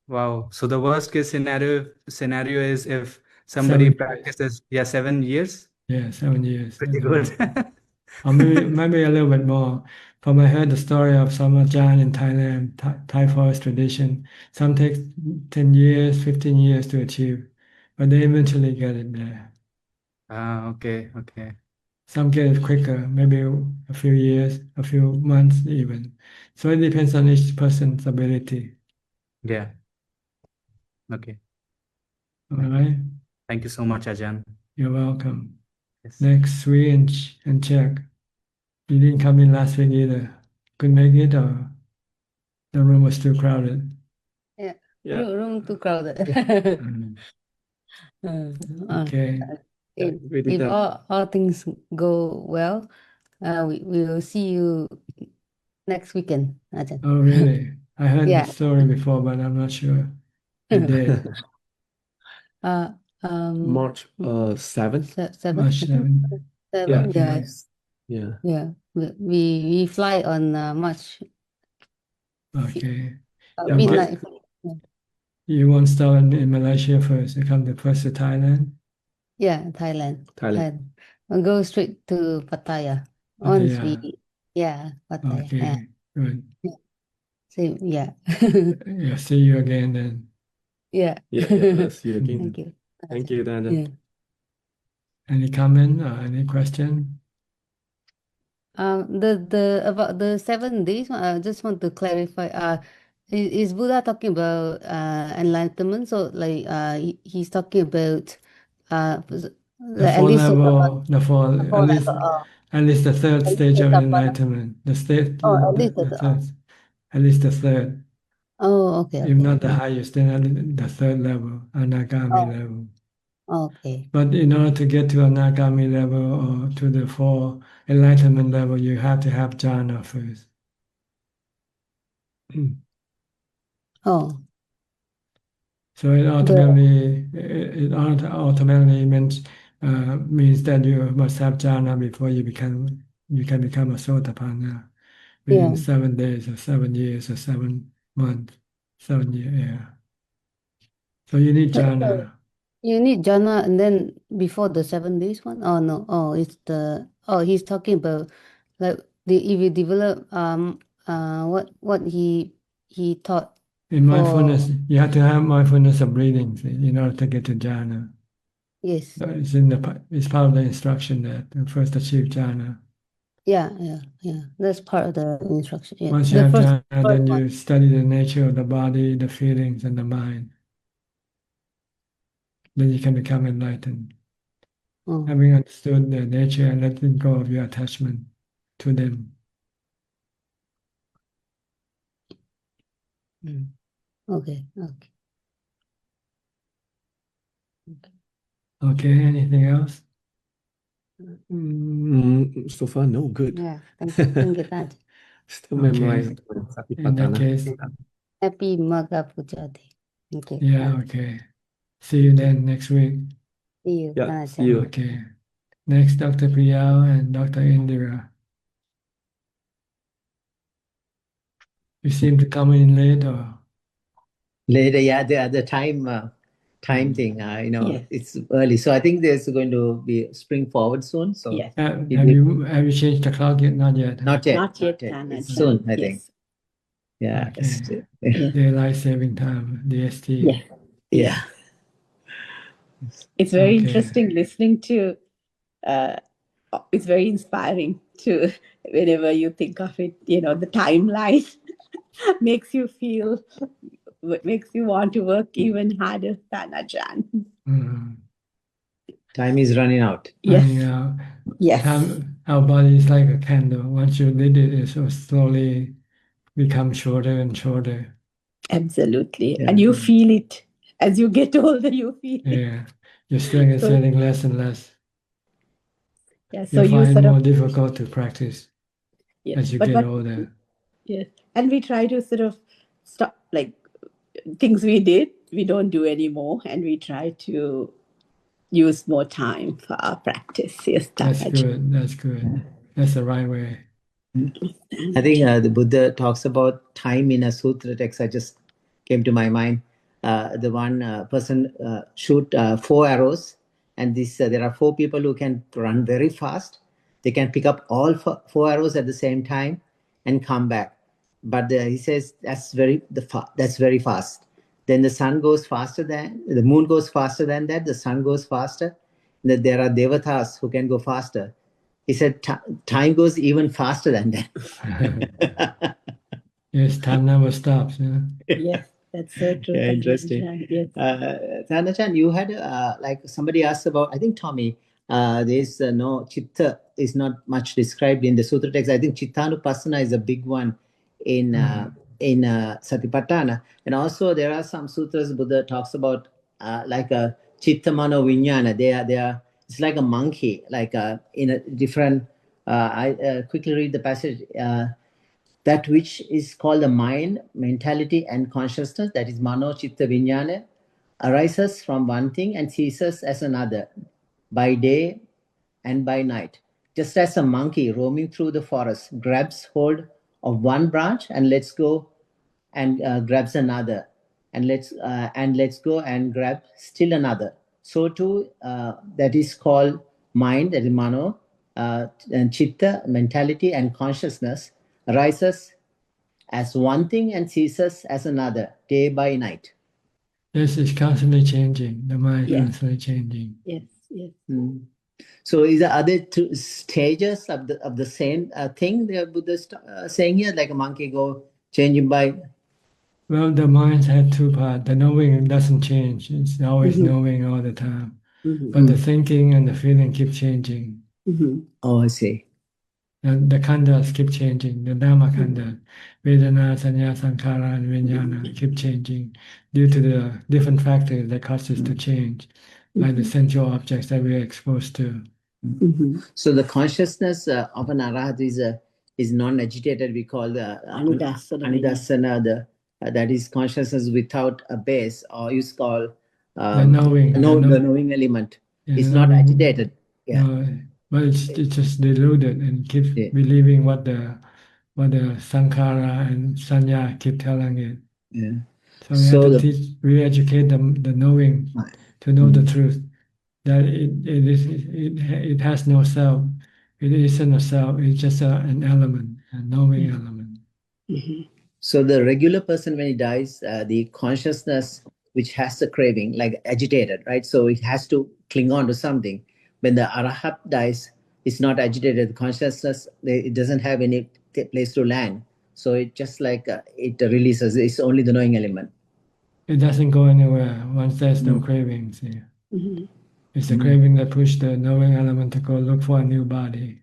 Wow. So the worst case scenario is if somebody 7 years. practices 7 years. Yeah, 7 years. Pretty good. Or maybe a little bit more. From I heard the story of some Ajahn in Thailand, Thai forest tradition. Some take 10 years, 15 years to achieve, but they eventually get it there. Okay. Some get it quicker, maybe a few years, a few months even. So it depends on each person's ability. Yeah. Okay. All right. Thank you so much, Ajahn. You're welcome. Yes. Next, Sui and Czech. You didn't come in last week either. Couldn't make it, or the room was too crowded? Yeah. Yeah. Room too crowded. Okay. If all things go well, we will see you next weekend, Ajahn. Oh, really? I heard Yeah. the story before, but I'm not sure the date. March 7th. March 7th. Seven, Yeah. yes. Yeah. Yeah. We fly on March Okay. midnight. You won't start in Malaysia first. You come first to Thailand. Yeah, Thailand. We'll go straight to Pattaya. Once Pattaya. Pattaya. Okay, good. So, yeah. Yeah, see you again then. Yeah. Let's see you again. Thank you. Thank you, Dada. Yeah. Any comment or any question? The about the 7 days, I just want to clarify. Is Buddha talking about enlightenment? So like he's talking about The at four least level, level. at least the third At least stage the of third one. enlightenment. At least The third, at least the third. Oh, okay, If okay. not the highest, then the third level, anagami level. Okay. But in order to get to anagami level or to the four enlightenment level, you have to have jhana first. Oh. So it automatically means that you must have jhana before you can become a sotapanna within Yeah. 7 days or 7 years or 7 months, 7 years. Yeah. So you need jhana. You need jhana and then before the 7 days one? Oh no. He's talking about like if you develop what he taught In for mindfulness, you have to have mindfulness of breathing in order to get to jhana. yes. So it's part of the instruction that you first achieve jhana. Yeah. That's part of the instruction. Yeah. Once you The have first jhana, then one. you study the nature of the body, the feelings, and the mind. Then you can become enlightened. Oh. Having understood their nature and letting go of your attachment to them. Okay. Okay, anything else? So far, no, good. Yeah. Thank you, Dad. Still Okay. memorizing In that Satipatthana. case, Happy Magha Puja Day. Okay. yeah, okay. See you then next week. See you. Yeah, see you. Okay. Next, Dr. Priyal and Dr. Indira. You seem to come in late or? Later, yeah, the other time thing, Yes. it's early. So I think there's going to be spring forward soon. So Yes. Have you changed the clock yet? Not yet. Huh? Not yet. Not yet, It's Ajahn. soon, I think. Yes. Yeah. Okay. Yes. Daylight saving time, DST. Yeah. It's very Okay. interesting listening to. It's very inspiring to whenever you think of it. The timeline makes you want to work even harder than Ajahn. Mhm. Time is running out. Yes. Running out. Yes. Our body is like a candle. Once you lit it, it will slowly become shorter and shorter. Absolutely. Yeah. And you feel it as you get older. You feel it. Yeah. Your strength is So- getting less and less. Yeah. So You you find it sort more of. difficult to practice Yeah. as you But get what? older. Yes. And we try to sort of stop, like things we did, we don't do anymore, and we try to use more time for our practice. Yes, That's Ajahn. good. That's good. That's the right way. I think the Buddha talks about time in a sutra text. I just came to my mind. The one person shoot 4 arrows, and there are 4 people who can run very fast. They can pick up all 4 arrows at the same time and come back. But he says that's very fast. Then the sun goes faster than the moon goes faster than that. The sun goes faster. That there are devatas who can go faster. He said time goes even faster than that. Yes, time never stops. Yeah. Yes, that's so true. Yeah, Ajahn. interesting. Yes. Thanachan, you had like somebody asked about, I think Tommy, there's no chitta is not much described in the sutra text. I think chittanupassana is a big one in Satipatthana. And also there are some sutras Buddha talks about like a chitta mano vijnana. They are it's like a monkey, like in a different I quickly read the passage. That which is called the mind, mentality, and consciousness, that is mano chitta vijnana, arises from one thing and ceases as another, by day and by night. Just as a monkey roaming through the forest grabs hold of one branch and lets go and grabs another, and lets go and grab still another. So too, that is called mind, that is mano, and chitta, mentality, and consciousness arises as one thing and ceases as another, day by night. Yes, it's constantly changing. The mind Yeah. constantly changing. Yes. Yes. So, is there other 2 stages of the same thing the Buddha is saying here, like a monkey go changing by? Well, the mind had 2 parts. The knowing doesn't change. It's always knowing all the time. But the thinking and the feeling keep changing. Oh, I see. And the khandas keep changing. The Dhamma khanda, Vedana, Sanya, Sankhara, and Vijnana keep changing due to the different factors that cause us to change, like the sensual objects that we are exposed to. So the consciousness of an arahat is non-agitated. We call the anidasana, that is consciousness without a base, or is called The knowing. the knowing element. Yeah, It's the not knowing. agitated. Yeah. No, but it's just deluded and keeps believing what the sankhara and sanya keep telling it. Yeah. So we have to re-educate the knowing to know the truth, that it has no self. It isn't a self. It's just an element, a knowing element. So the regular person, when he dies, the consciousness which has the craving, like agitated, right? So it has to cling on to something. When the arahat dies, it's not agitated. The consciousness, it doesn't have any place to land. So it just like it releases. It's only the knowing element. It doesn't go anywhere once there's no cravings. Yeah. Mhm. It's the craving that pushes the knowing element to go look for a new body.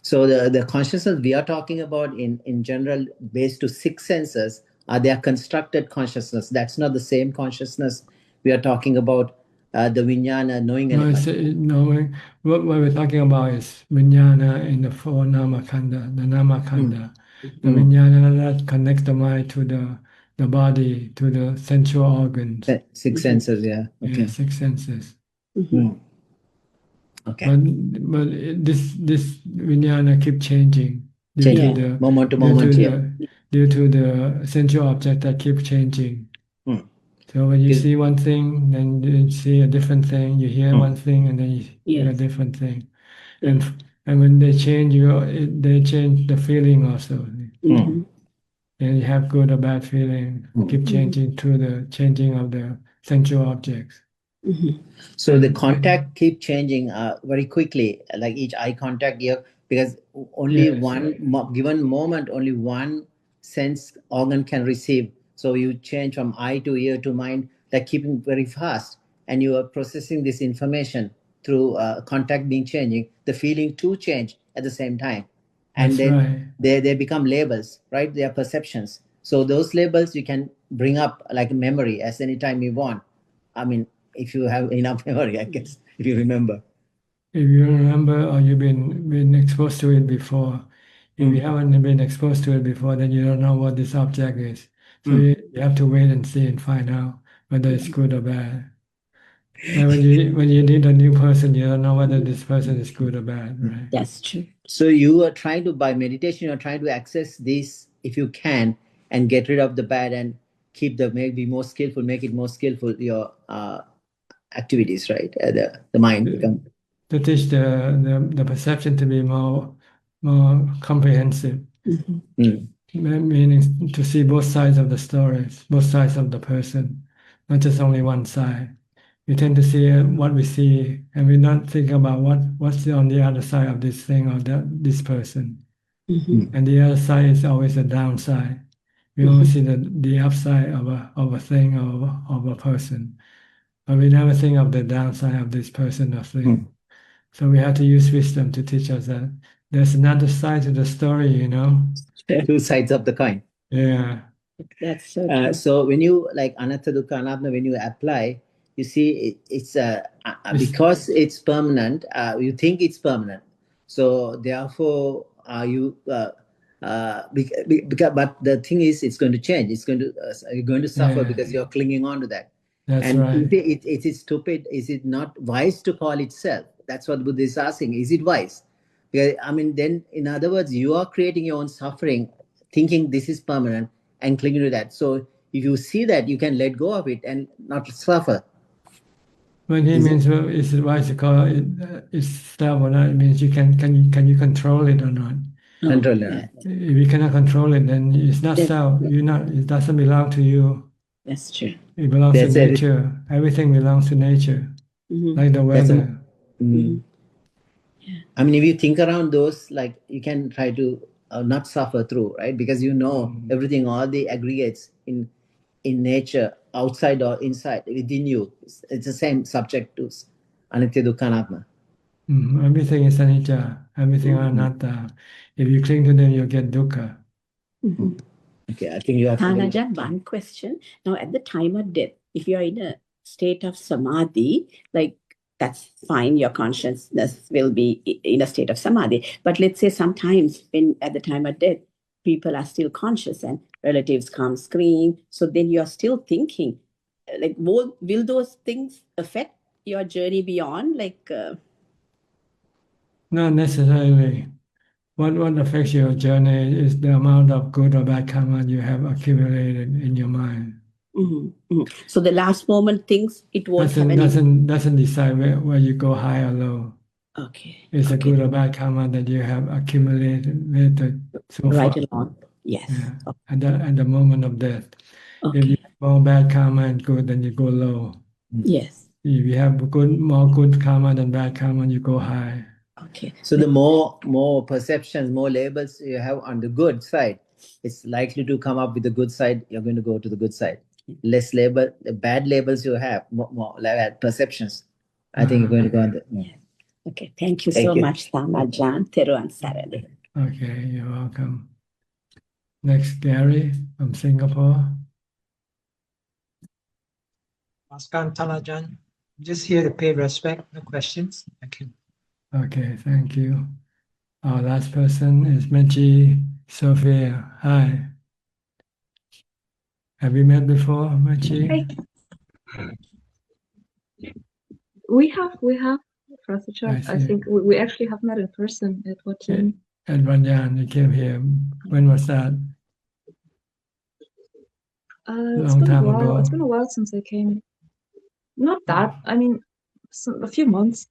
So the consciousness we are talking about in general, based to 6 senses, they are constructed consciousness. That's not the same consciousness we are talking about. The vijnana knowing No, element. knowing what we're talking about is vijnana in the 4 nama khanda, the nama khanda, the vijnana that connects the mind to the body, to the sensual organs. 6 senses, yeah. Okay. Yeah, 6 senses. Okay. But this vijnana keep changing due to the moment to moment, due to the sensual object that keep changing. So when you see one thing, then you see a different thing. You hear one thing, and then you hear a different thing. And when they change, they change the feeling also. And you have good or bad feeling. Keep changing through the changing of the sensual objects. So the contact keep changing very quickly, like each eye contact here, because only one given moment, only one sense organ can receive. So you change from eye to ear to mind, like keeping very fast, and you are processing this information through contact being changing, the feeling to change at the same time. And That's then right. they become labels, right? They are perceptions. So those labels you can bring up like memory as any time you want. I mean, if you have enough memory, I guess, if you remember. If you remember or you've been exposed to it before. If you haven't been exposed to it before, then you don't know what this object is. So you have to wait and see and find out whether it's good or bad. And when you meet a new person, you don't know whether this person is good or bad, right? That's true. So you are trying to, by meditation, you're trying to access this if you can and get rid of the bad and keep make it more skillful, your activities, right? The mind become. To teach the perception to be more comprehensive. Meaning to see both sides of the stories, both sides of the person, not just only one side. We tend to see what we see, and we don't think about what's on the other side of this thing or this person. And the other side is always the downside. We only see the upside of a thing or of a person, but we never think of the downside of this person or thing. So we have to use wisdom to teach us that there's another side to the story, you know. 2 sides of the coin. Yeah. That's so true. So when you like anatta dukkha anatta, when you apply, you see it's because it's permanent. You think it's permanent, so therefore but the thing is, it's going to change. It's going to you're going to suffer because you're clinging on to that. That's and right. it is stupid. Is it not wise to call itself? That's what Buddha is asking. Is it wise? Because, I mean, then in other words, you are creating your own suffering, thinking this is permanent and clinging to that. So if you see that, you can let go of it and not suffer. When he means, well, is it wise to call it itself or not? It means can you control it or not? Control it. If you cannot control it, then it's not self. It doesn't belong to you. That's true. It belongs to nature. Everything belongs to nature, like the weather. I mean, if you think around those, like you can try to not suffer through, right? Because you know everything, all the aggregates in nature, outside or inside, within you, it's the same subject to anicca dukkha anatta. Everything is anicca. Everything is anatta. If you cling to them, you'll get dukkha. Okay, I think you have Ajahn, one question. Now, at the time of death, if you are in a state of samadhi, like that's fine, your consciousness will be in a state of samadhi. But let's say sometimes when at the time of death, people are still conscious and relatives come scream. So then you're still thinking, like, will those things affect your journey beyond? Like, not necessarily. What affects your journey is the amount of good or bad karma you have accumulated in your mind. So the last moment things, it won't have any... doesn't decide where you go high or low. Okay. It's a good or bad karma that you have accumulated so far. Right along. Yes. Yeah. At the moment of death. Okay. If you have more bad karma and good, then you go low. Yes. if you have more good karma than bad karma, you go high. Okay. So the more perceptions, more labels you have on the good side, it's likely to come up with the good side. You're going to go to the good side. Less label, the bad labels you have, more bad perceptions. I think you're going to go on the. Yeah. Okay. Thank you so much, Ajahn, Teruan Sarade. Okay, you're welcome. Next, Gary from Singapore. Namaskar, Ajahn. Just here to pay respect, no questions. Thank you. Okay, thank you. Our last person is Mechi Sophia. Hi. Have we met before, Mechi? Hi. We have, Professor Suchart. I think we actually have met in person at Wat Yannasangwararam. At Wat Yannasangwararam, you came here. When was that? It's been a while. It's been a while since I came. Not that. I mean, a few months.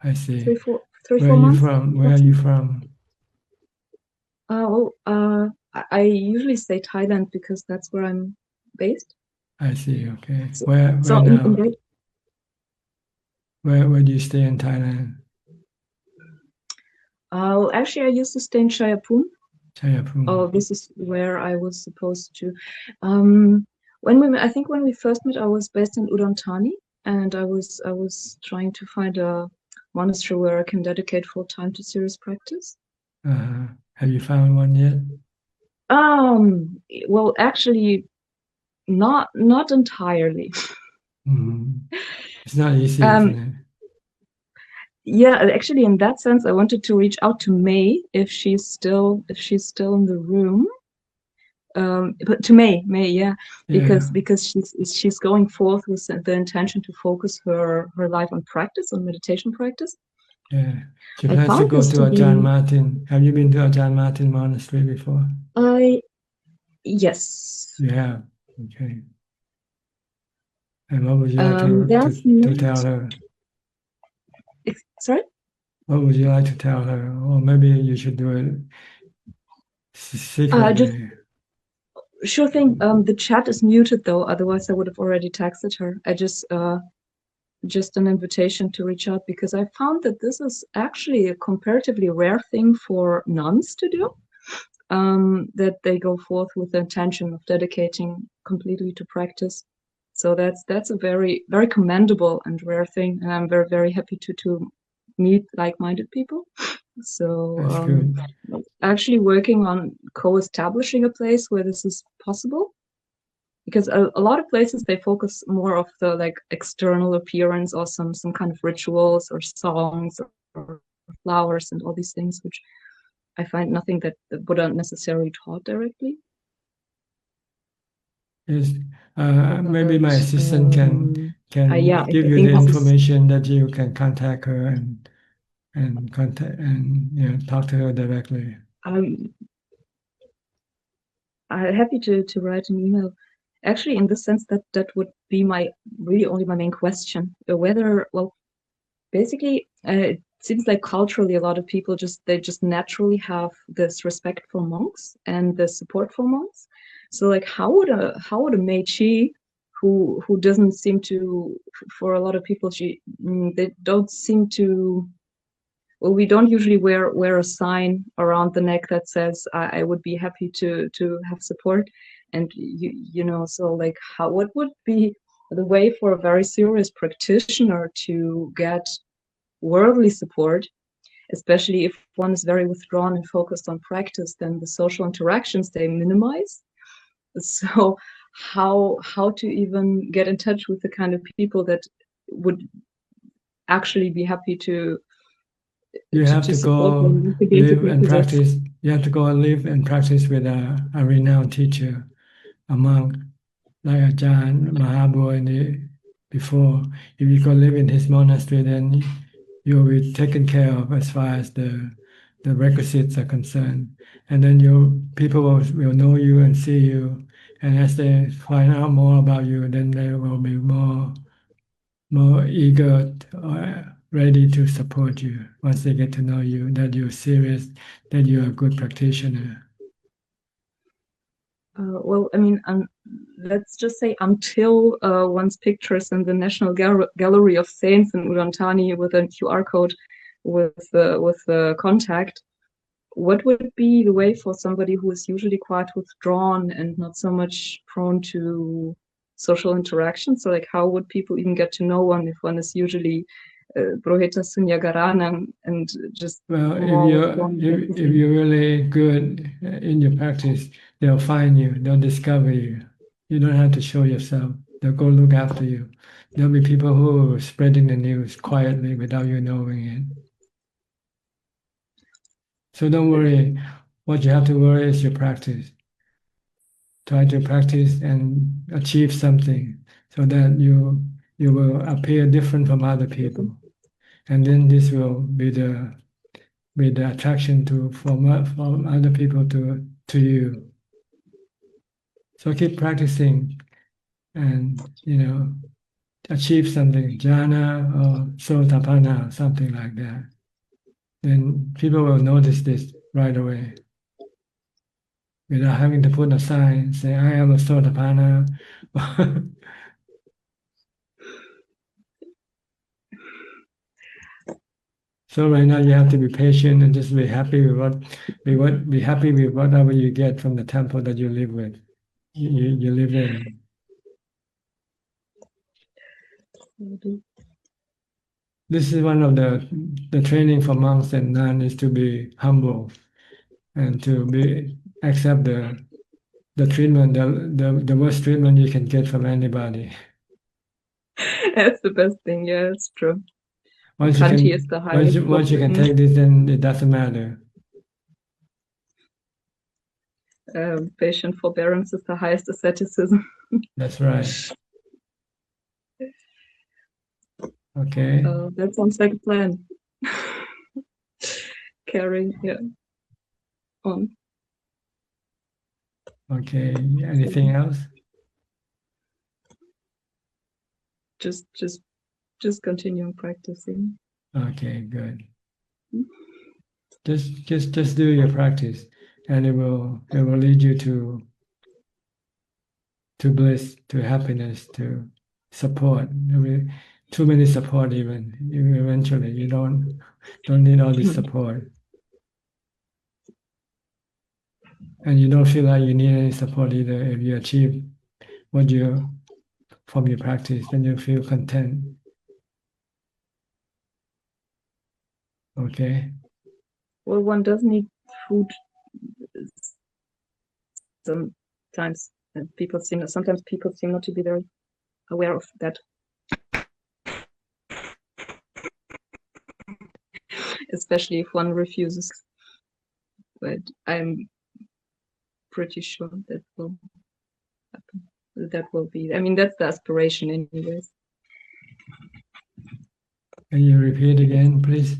I see. Three, four Where months. Where are you from? I usually say Thailand because that's where I'm based. I see. Okay. So, Where now? Where do you stay in Thailand? Actually, I used to stay in Chayapum. Chayapum. Oh, this is where I was supposed to. I think when we first met, I was based in Udon Thani, and I was trying to find a monastery where I can dedicate full time to serious practice. Have you found one yet? Well, actually, not entirely. It's not easy, isn't it? Yeah, actually, in that sense, I wanted to reach out to May if she's still in the room. But to May, yeah, because she's going forth with the intention to focus her life on practice, on meditation practice. Yeah, she plans to go to Ajahn Martin. Have you been to Ajahn Martin Monastery before? Yes. You have. Okay. And what would you like to tell her? Sorry? What would you like to tell her? Or maybe you should do it secretly. Sure thing. The chat is muted though, otherwise I would have already texted her. I just an invitation to reach out because I found that this is actually a comparatively rare thing for nuns to do. That they go forth with the intention of dedicating completely to practice. So that's a very, very commendable and rare thing, and I'm very, very happy to meet like-minded people. So actually working on co-establishing a place where this is possible, because a lot of places they focus more of the like external appearance or some kind of rituals or songs or flowers and all these things, which I find nothing that the Buddha necessarily taught directly. Yes, maybe my assistant can give you the information that you can contact her and contact and talk to her directly. I'm happy to write an email. Actually, in the sense that would be only my main question. Whether, well, basically, it seems like culturally a lot of people just naturally have this respect for monks and the support for monks. So like how would a Meichi who doesn't seem to, for a lot of people, they don't seem to, well, we don't usually wear a sign around the neck that says I would be happy to have support, and you know, so like what would be the way for a very serious practitioner to get worldly support, especially if one is very withdrawn and focused on practice? Then the social interactions they minimize. So how to even get in touch with the kind of people that would actually be happy to you have to go live and practice. You have to go and live and practice with a renowned teacher, a monk like Ajahn Mahabodhi before. If you go live in his monastery, then you'll be taken care of as far as the requisites are concerned. And then people will know you and see you. And as they find out more about you, then they will be more eager ready to support you once they get to know you, that you're serious, that you're a good practitioner. Well, I mean, let's just say until one's pictures in the National Gallery of Saints in Udon Thani with a QR code with the contact, what would be the way for somebody who is usually quite withdrawn and not so much prone to social interaction? So, like, how would people even get to know one if one is usually Broheta Sunyagaranam and just Well, more if you're really good in your practice, they'll find you, they'll discover you. You don't have to show yourself. They'll go look after you. There'll be people who are spreading the news quietly without you knowing it. So don't worry. What you have to worry is your practice. Try to practice and achieve something so that you will appear different from other people. And then this will be the attraction from other people to you. So keep practicing and achieve something, jhana or sotapanna, something like that. Then people will notice this right away without having to put a sign saying, I am a sotapanna. So right now you have to be patient and just be happy with be happy with whatever you get from the temple that you live with. You live in. This is one of the training for monks and nuns is to be humble and to accept the treatment, the worst treatment you can get from anybody. That's the best thing. Yeah, it's true. Once you can take this, then it doesn't matter. Patient forbearance is the highest asceticism. That's right. Okay. That sounds like a plan. Carry, on. Okay. Anything else? Just continuing practicing. Okay, good. Just do your practice, and it will lead you to bliss, to happiness, to support. I mean, too many support even eventually you don't need all this support, and you don't feel like you need any support either. If you achieve what you from your practice, then you feel content. Okay. Well, one does need food sometimes, and sometimes people seem not to be very aware of that. Especially if one refuses. But I'm pretty sure that will happen. That will be. I mean, that's the aspiration, anyways. Can you repeat again, please?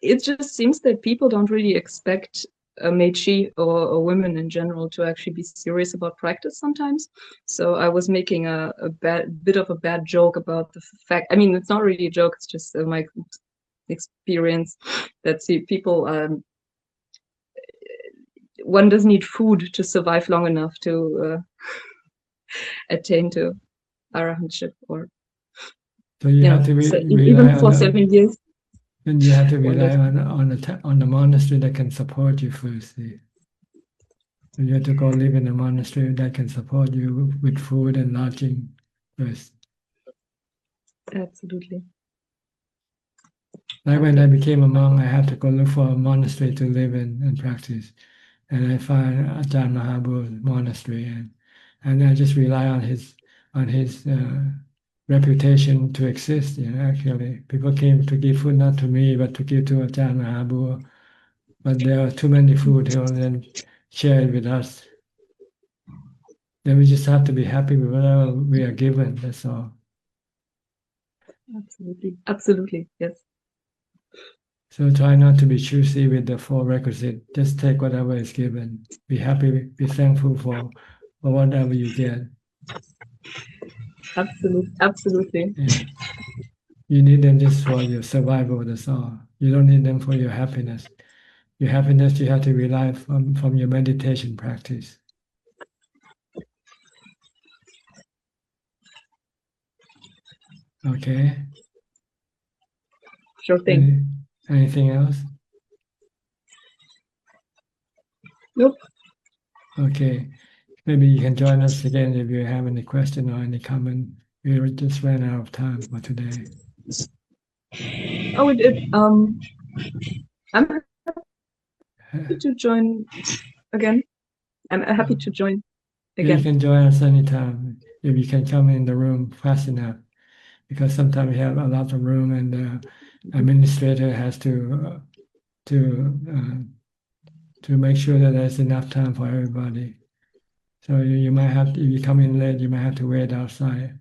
It just seems that people don't really expect Meiji or women in general to actually be serious about practice sometimes. So I was making a bit of a bad joke about the fact. I mean, it's not really a joke. It's just my experience that people. One does need food to survive long enough to attain to arahantship, or so you have to even for 7 years. Then you have to rely on the monastery that can support you first. So you have to go live in a monastery that can support you with food and lodging first. Absolutely. Like when I became a monk, I had to go look for a monastery to live in and practice. And I found Ajahn Mahabu's monastery, and I just rely on his reputation to exist. Actually, people came to give food not to me, but to give to Ajahn Mahabu. But there was too many food, he will then share it with us. Then we just have to be happy with whatever we are given. That's all. Absolutely, yes. So try not to be choosy with the 4 requisites. Just take whatever is given. Be happy, be thankful for whatever you get. Absolutely. Yeah. You need them just for your survival, that's all. You don't need them for your happiness. your happiness, you have to rely from your meditation practice. Okay. Sure thing. Anything else? Nope. Okay. Maybe you can join us again if you have any question or any comment. We just ran out of time for today. Oh, I'm happy to join again. I'm happy to join again. You can join us anytime if you can come in the room fast enough, because sometimes we have a lot of room and the administrator has to make sure that there's enough time for everybody. So you might have to, if you come in late, you might have to wait outside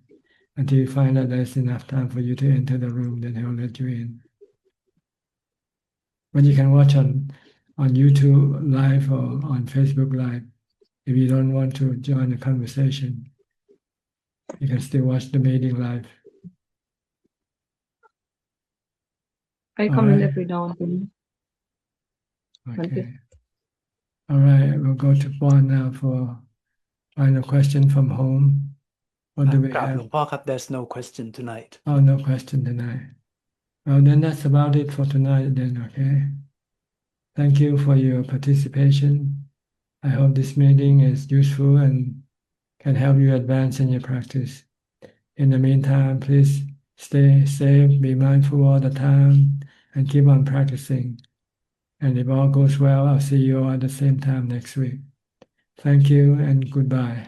until you find that there's enough time for you to enter the room, then he'll let you in. But you can watch on YouTube Live or on Facebook Live. If you don't want to join the conversation, you can still watch the meeting live. I come in every now and then. Okay. All right, we'll go to Juan now for final question from home. What do we กราบ have? หลวงพ่อครับ there's no question tonight. Oh, no question tonight. Well, then that's about it for tonight then, okay? Thank you for your participation. I hope this meeting is useful and can help you advance in your practice. In the meantime, please stay safe, be mindful all the time, and keep on practicing. And if all goes well, I'll see you all at the same time next week. Thank you and goodbye.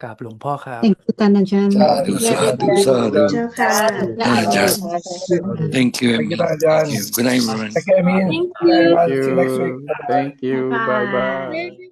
กราบหลวงพ่อครับ Thank you, Tanajan. Sadhu, sadhu, sadhu. Tanajan. Thank you, Amy. Thank you. Good night, everyone. Thank you, Amy. Thank See you next week. you. Thank you. Bye bye.